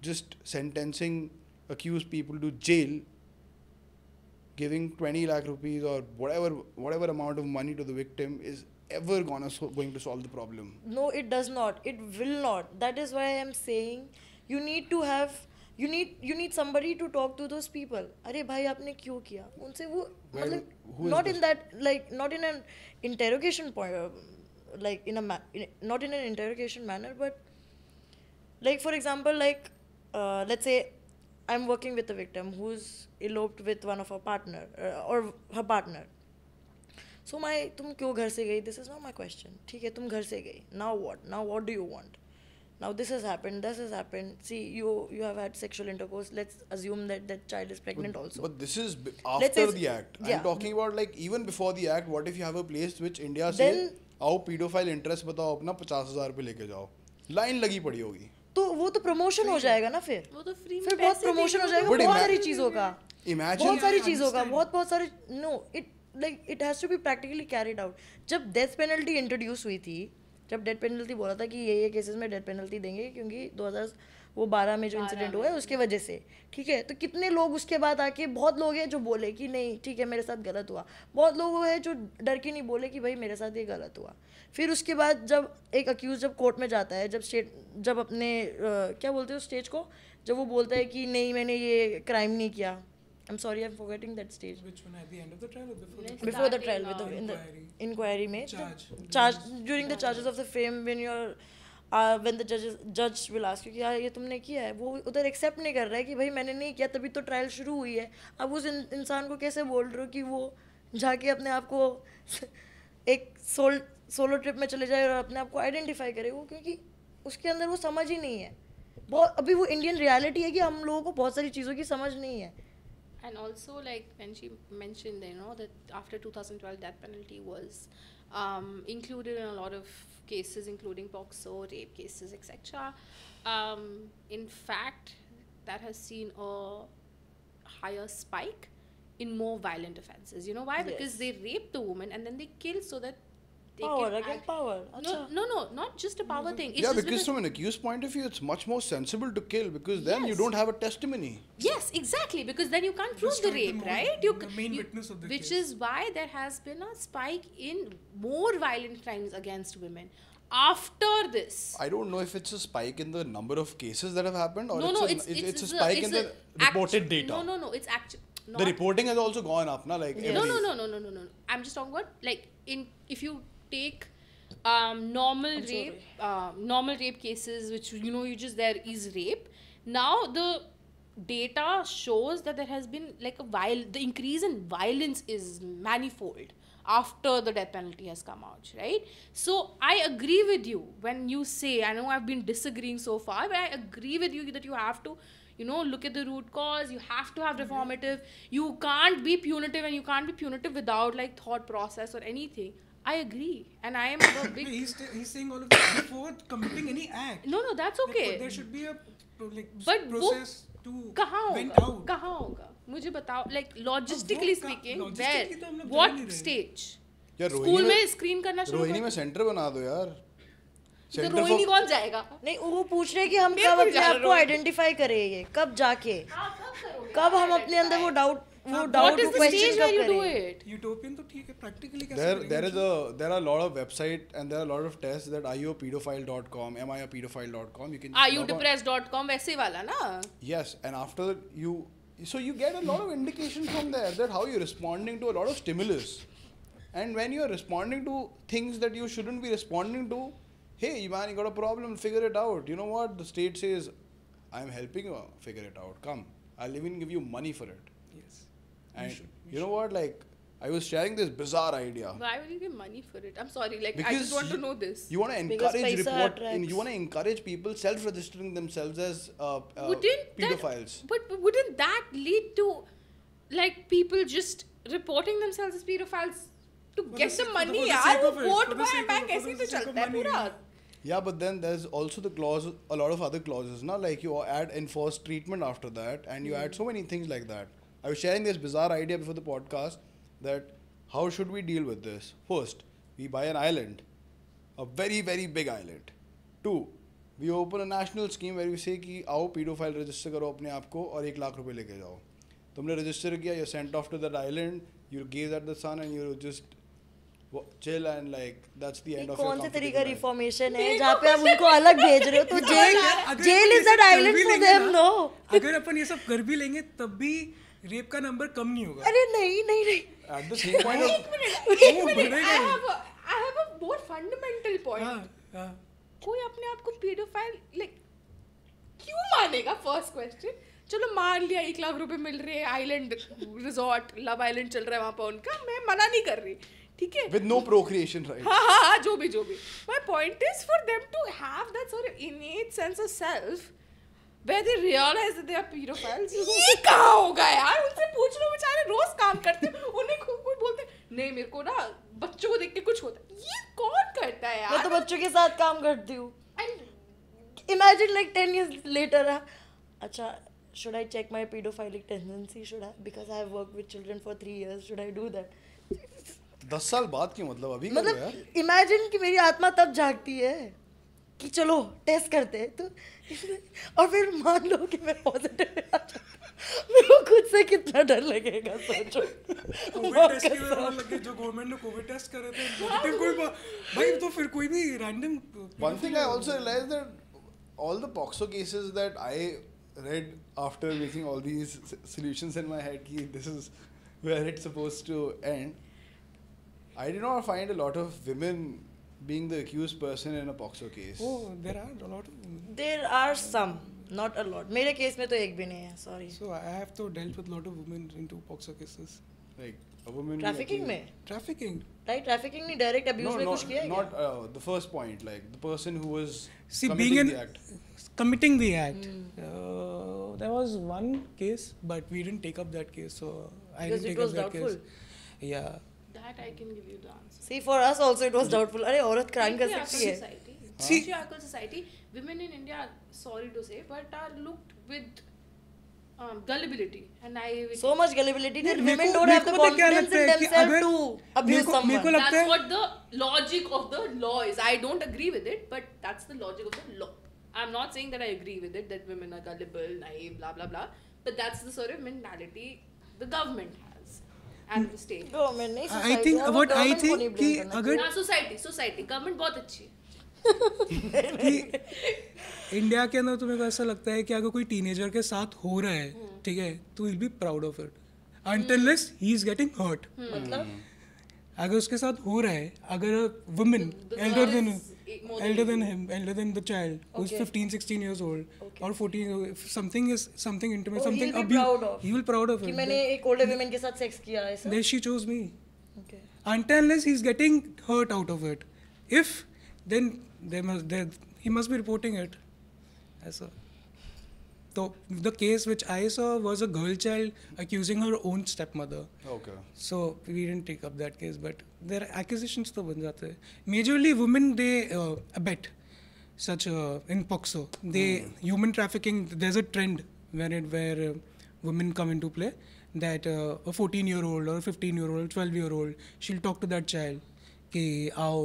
just sentencing accused people to jail, giving 20 lakh rupees or whatever amount of money to the victim is ever going to solve the problem. No, it does not. It will not. That is why I am saying you need to have you need somebody to talk to those people. अरे भाई आपने क्यों किया? उनसे वो Well, मतलब who is not this? in that like not in an interrogation point like not in an interrogation manner, but like for example like let's say I'm working with a victim who's eloped with one of her partner or her partner. So तुम क्यों घर से गई? This is not my question. ठीक है तुम घर से गई. Now what? Now what do you want? Now this has happened. This has happened. See you have had sexual intercourse. Let's assume that child is pregnant also. But this is Let's after say- the act. yeah. I'm talking about like even before the act. What if you have a place which India Then- says, आओ pedophile interest बताओ अपना 50,000 रुपए लेके जाओ. Line लगी पड़ी होगी. तो वो तो प्रमोशन हो जाएगा ना फिर. वो तो फ्री फिर बहुत प्रमोशन हो जाएगा But बहुत ima- सारी चीजों का. Imagine बहुत सारी I चीजों का understand. बहुत सारे no it has to be practically carried out. जब डेथ पेनल्टी इंट्रोड्यूस हुई थी, जब डेथ पेनल्टी बोला था कि ये केसेस में डेथ पेनल्टी देंगे क्योंकि 2012 में जो इंसिडेंट हुआ है उसके वजह से, ठीक है, तो कितने लोग उसके बाद आके बहुत लोग हैं जो बोले कि नहीं ठीक है मेरे साथ गलत हुआ, बहुत लोग हैं जो डर के नहीं बोले कि भाई मेरे साथ ये गलत हुआ. फिर उसके बाद जब एक अक्यूज जब कोर्ट में जाता है, जब अपने क्या बोलते हो स्टेज को, जब वो बोलता है कि नहीं मैंने ये क्राइम नहीं किया. I'm sorry, I'm forgetting that stage. Which one, at the end of the trial or before? Let's- Before the Starting trial, in the inquiry. inquiry में Charge. during the charges of the fame when the judge will ask you कि यार ये तुमने किया है, वो उधर accept नहीं कर रहा है कि भाई मैंने नहीं किया, तभी तो ट्रायल शुरू हुई है. अब उस इंसान को कैसे बोल रहे हो कि वो जाके अपने आप को एक सोलो ट्रिप में चले जाए और अपने आप को आइडेंटिफाई करे, वो क्योंकि उसके अंदर वो समझ ही नहीं है. बहुत अभी वो इंडियन रियलिटी है कि हम लोगों को बहुत सारी चीज़ों की समझ नहीं है. And also, like when she mentioned, that after 2012, death penalty was included in a lot of cases, including POCSO, rape cases, etc. In fact, that has seen a higher spike in more violent offences. You know why? Because Yes. they rape the woman and then they kill so that they Power can again, act- power. No, अच्छा. no, not just a power thing. It's yeah, just because from an accused point of view, it's much more sensible to kill because then you Yes. don't have a testimony. Yes, exactly. Because then you can't prove the Destroy the rape, more- right? the main witness of the which case. is why there has been a spike in more violent crimes against women after this. I don't know if it's a spike in the number of cases that have happened or No, it's, no, it's a spike in the reported data. No, it's actually. The reporting has also gone up, na? Like Yes. No, every- no. I'm just talking about like if you take normal rape cases, which you just there is rape. Now the data shows that there has been like the increase in violence is manifold after the death penalty has come out, right? So I agree with you when you say, I know I've been disagreeing so far, but I agree with you that you have to look at the root cause. You have to have reformative. You can't be punitive, and you can't be punitive without like thought process or anything. I agree, and I am a big. He's saying all of this before committing any act. No, that's Like, okay. there should be a But process to कहाँ went होगा? out. कहाँ होगा? मुझे बताओ. Like logistically वो speaking, logistically तो हम where, लोग what जा नहीं रहे. stage? यार स्कूल में स्क्रीन करना शुरू रोहिणी कर में सेंटर बना दो यार. तो Center रोहिणी for- कौन जाएगा? नहीं वो पूछ रहे हैं कि हम मेरे कब को भी अपने जाना आप को रोहिणी। आइडेंटिफाई करें, ये कब जाके, कब हम अपने अंदर वो doubt What is the question stage कब where you do करें. it? यूटोपियन तो ठीक है, practically कैसे there are a lot of website and there are a lot of tests that iopedophile.com, miapedophile.com. You can Are just you log on. depressed.com वैसे वाला ना? Yes, and after so you get a lot of indication from there that how you're responding to a lot of stimulus. And when you're responding to things that you shouldn't be responding to, hey man, you got a problem, figure it out. You know what? The state says, I'm helping you figure it out. Come, I'll even give you money for it. Yes. And you know what? Like, I was sharing this bizarre idea. Why would you give money for it? I'm sorry, like I Because just want to know this. You want to Because encourage paisa attracts. you want to encourage people self-registering themselves as Wouldn't pedophiles. But wouldn't that lead to like people just reporting themselves as pedophiles to For get the some sake- money? for the यार sake वो of it, vote for the sake bank of- ऐसे for he the तो sake of चलता है money. पूरा. Yeah, but then there's also the clause, a lot of other clauses, na? Like you add enforced treatment after that, and you add so many things like that. I was sharing this bizarre idea before the podcast that how should we deal with this? First, we buy an island, a very, very big island. Two, we open a national scheme where we say कि आओ pedophile register करो अपने आप को और 1 लाख रुपए लेके जाओ. तुमने register किया, you're sent off to that island, you gaze at the sun and you just chill and like that's the ये end of your कौन से comfortable तरीका life. रिफॉर्मेशन है जहाँ पे आप उनको अलग भेज रहे हो तो jail is that island for them no अगर अपन ये सब कर भी लेंगे तब भी रेप का नंबर कम नहीं होगा. अरे नहीं नहीं नहीं At the same point of वो बढ़ेगा ही. I have a more fundamental point. हाँ. कोई अपने आप को pedophile like क्यों मानेगा? First question. चलो मान लिया 1 लाख रुपए मिल रहे हैं, आइलैंड रिजॉर्ट लव आइलैंड चल रहा है वहाँ पर उनका, मैं मना नहीं कर रही, ठीक है. with no procreation rights. हाँ जो भी my point is for them to have that sort of innate sense of self where they realize that they are pedophiles. ये कहाँ होगा यार? उनसे पूछ लो, बेचारे रोज काम करते हैं, उन्हें कोई बोलते नहीं मेरे को ना बच्चों को देख के कुछ होता है. ये कौन करता है यार? मैं तो बच्चों के साथ काम करती हूँ. And Imagine like 10 years later अच्छा should I check my pedophilic tendency, should I, because I have worked with children for 3 years, should I do that? 10 साल बाद क्यों, मतलब अभी करो यार. मतलब इमेजिन कि मेरी आत्मा तब जागती है कि चलो टेस्ट करते हैं तो और फिर मान लो कि मैं पॉजिटिव आ जाता, मेरे को खुद से कितना डर लगेगा सोचो. कोविड टेस्ट के दौरान लगे जो गवर्नमेंट ने कोविड टेस्ट करे थे नेगेटिव कोई भाई तो फिर कोई भी random. One thing I also realized that all the POXO cases that I read after making all these solutions in my head, ki this is where it's supposed to end, I did not find a lot of women being the accused person in a POXO case. Oh, there are a lot of women. There are some, not a lot. मेरे case में तो एक भी नहीं है, sorry. So I have to dealt with a lot of women into POXO cases. Like a woman being Trafficking accused- में, Trafficking. right? Trafficking नहीं, direct abuse में कुछ किया है not क्या? the first point, like the person who was See, committing being the in act. committing the act. There was one case, but we didn't take up that case, so I Because didn't it take was up that doubtful. case. Yeah. that I can give you the answer. See, for us also it was doubtful. अरे औरत crime कर Patriarchal सकती है. society. See- Patriarchal society. Women in India, sorry to say, but are looked with gullibility and naivety. So much gullibility that मेरे women को- don't have मेरे the को पता क्या confidence लगता in है कि themselves अगर- to abuse मेरे को someone. लगता That's है- what the logic of the law is. I don't agree with it, but that's the logic of the law. I'm not saying that I agree with it, that women are gullible, naive, blah, blah, blah. But that's the sort of mentality the government has and the state. Government नहीं, I society. think हाँ, what I government को think नहीं कि blame करना अगर हाँ, society. Government बहुत अच्छी है. कि इंडिया के अंदर तुम्हें को ऐसा लगता है कि अगर कोई टीनेजर के साथ हो रहा है, ठीक है, तो will be proud of it until he is getting hurt. मतलब अगर उसके साथ हो रहा है, अगर women The elder girl than is more than elder than him, elder than the child who's Okay. 15, 16 years old Okay. or 14, if something is something intimate, Oh, something he'll be proud of. he will proud of कि it. मैंने एक older women के साथ sex किया ऐसा. Then she chose me. Okay. Until unless he's getting hurt out of it. If then he must be reporting it. As a, so the case which I saw was a girl child accusing her own stepmother. Okay. So we didn't take up that case, but their accusations तो बन जाते हैं. Majorly women they abet such in POXO. They human trafficking. There's a trend where women come into play. That a 14-year-old or a 15-year-old, 12-year-old, she'll talk to that child कि आओ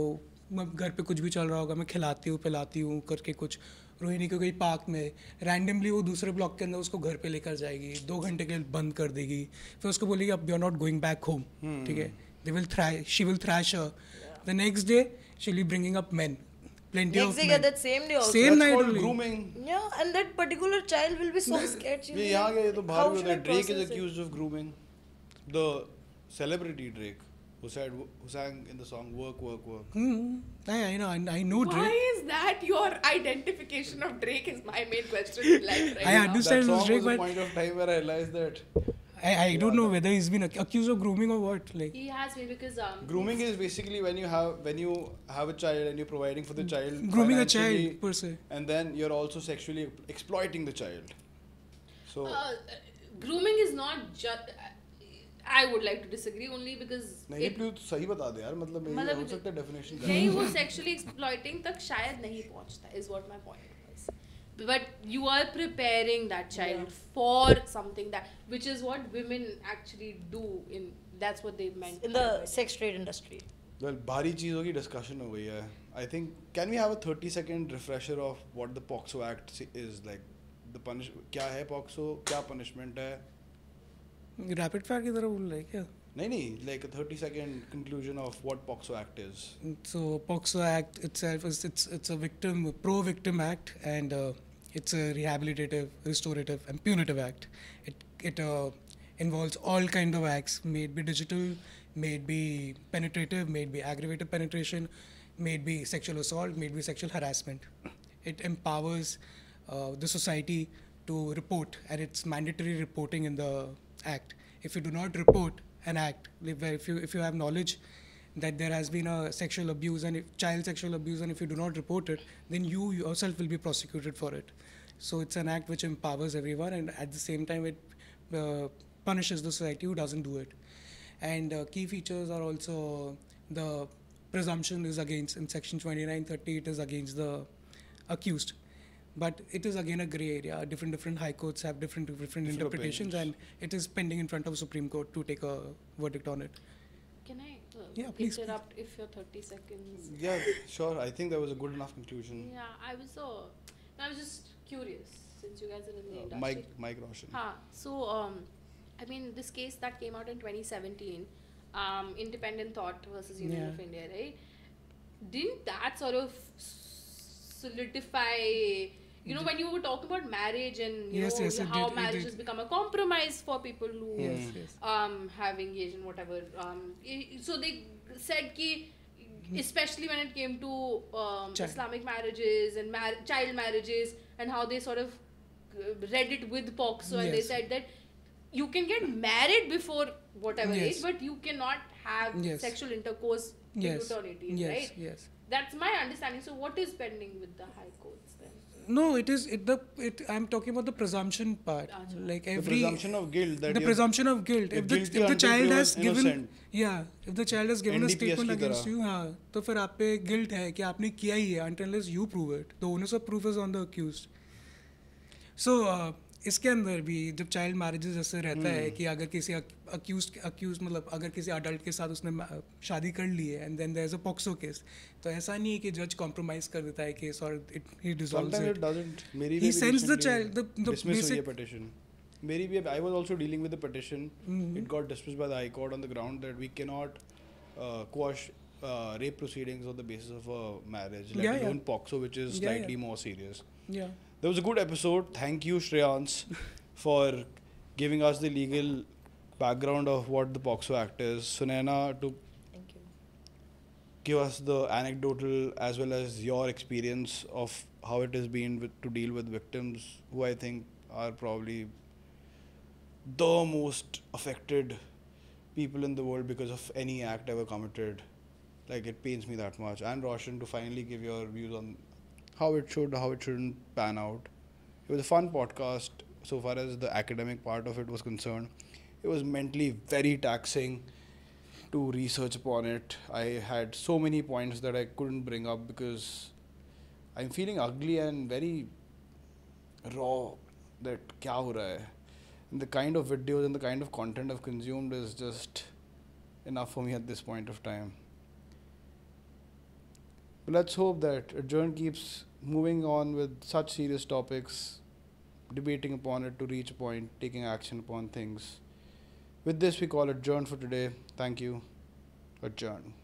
घर पे कुछ भी चल रहा होगा, मैं खिलाती हूँ पिलाती हूँ करके कुछ रोहिणी को कहीं पार्क में रैंडमली वो दूसरे ब्लॉक के अंदर उसको घर पे लेकर जाएगी, 2 घंटे के लिए बंद कर देगी, फिर उसको बोलेगी अब you are not going back home, ठीक है, she will thrash her. The next day she will be bringing up men, plenty Next of day, men. that same day also. Same That's night called only. grooming. Yeah, and that particular child will be so scared. she'll ये be यहाँ like, गए तो how बाहर भी should होता I है. Drake is process it? accused of grooming. The celebrity Drake who sang in the song "Work, Work, Work." I know Why Drake. is that your identification of Drake is my main question in life right I now. understand. That it was song Drake, was a but- point of time where I realized that I don't know whether he's been accused of grooming or what. Like He has me because grooming is basically when you have a child and you're providing for the child, grooming a financially, child per se. and then you're also sexually exploiting the child. So grooming is not just. I would like to disagree only because नहीं please सही बता दे यार, मतलब मेरी मतलब हो सकता है डेफिनेशन नहीं वो sexually exploiting तक शायद नहीं पहुंचता is what my point was. But you are preparing that child for something that which is what women actually do in that's what they meant In the sex trade industry. Well भारी चीज़ों की discussion हो गई है. I think can we have a 30-second refresher of what the POCSO act is like. The punish क्या है POCSO, क्या punishment है? रैपिड फायर की तरह बोल रहा है क्या? Like a 30-second conclusion of what POXO Act is. So POXO Act itself is it's a pro-victim act, and it's a rehabilitative, restorative, and punitive act. It involves all kind of acts, may it be digital, may it be penetrative, may it be aggravated penetration, may it be sexual assault, may it be sexual harassment. It empowers the society to report, and it's mandatory reporting in the act. If you do not report an act, if you have knowledge that there has been a sexual abuse and child sexual abuse, and if you do not report it, then you yourself will be prosecuted for it. So it's an act which empowers everyone, and at the same time it punishes the society who doesn't do it. And key features are also the presumption is against, in section 2930 it is against the accused, but it is again a gray area. Different high courts have different interpretations, opinions. and it is pending in front of Supreme Court to take a verdict on it. Can I Yeah, please. interrupt if you're 30 seconds? Yeah, sure. I think that was a good enough conclusion. Yeah, I was just curious since you guys are in the industry. Mike Roshan. So, I mean, this case that came out in 2017, Independent Thought versus Union Yeah. of India, right? Didn't that sort of solidify, when you were talking about marriage and Yes, yes, it how did, it marriage did. has become a compromise for people who Yes. have engaged in whatever. So they said ki, especially when it came to Child. Islamic marriages and child marriages, and how they sort of read it with POXO, and they Yes. said that you can get married before whatever Yes. age, but you cannot have Yes. sexual intercourse till you Yes. turn 18, Yes. right? Yes. That's my understanding. So what is pending with the high courts then? No, it is I'm talking about the presumption part. Achha. Like The every presumption of guilt. That the you're- presumption of guilt. you're If guilty the until child proven has given, innocent. if the child has given a NDPS statement की against तरह. you, हाँ, तो फिर आप पे guilt है कि आपने किया ही है, until unless you prove it. The onus of proof is on the accused. So इसके अंदर भी जब चाइल्ड मैरिजेस जैसे रहता है कि अगर किसी अक्यूज मतलब अगर किसी अडल्ट के साथ उसने शादी कर ली है and then there is a POCSO case, तो ऐसा नहीं है कि जज कॉम्प्रोमाइज कर देता है केस और he dissolves Sometimes it. it doesn't. मेरी He भी sends the recently child- the dismiss हुई है basic- petition. मेरी भी I was also dealing with the petition. Mhm. It got dismissed by the High Court on the ground that we cannot quash rape proceedings on the basis of a marriage, let Yeah, yeah. alone POXO, which is Yeah, slightly yeah. more serious. Yeah. That was a good episode. Thank you, Shreyans, for giving us the legal background of what the POXO Act is. Sunaina, to Thank you. give us the anecdotal as well as your experience of how it has been to deal with victims who I think are probably the most affected people in the world because of any act ever committed. Like, it pains me that much. And Roshan, to finally give your views on how it should, how it shouldn't pan out. It was a fun podcast so far as the academic part of it was concerned. It was mentally very taxing to research upon it. I had so many points that I couldn't bring up because I'm feeling ugly and very raw that kya ho raha hai. And the kind of videos and the kind of content I've consumed is just enough for me at this point of time. But let's hope that Adjourn keeps moving on with such serious topics, debating upon it to reach a point, taking action upon things. With this, we call Adjourn for today. Thank you. Adjourn.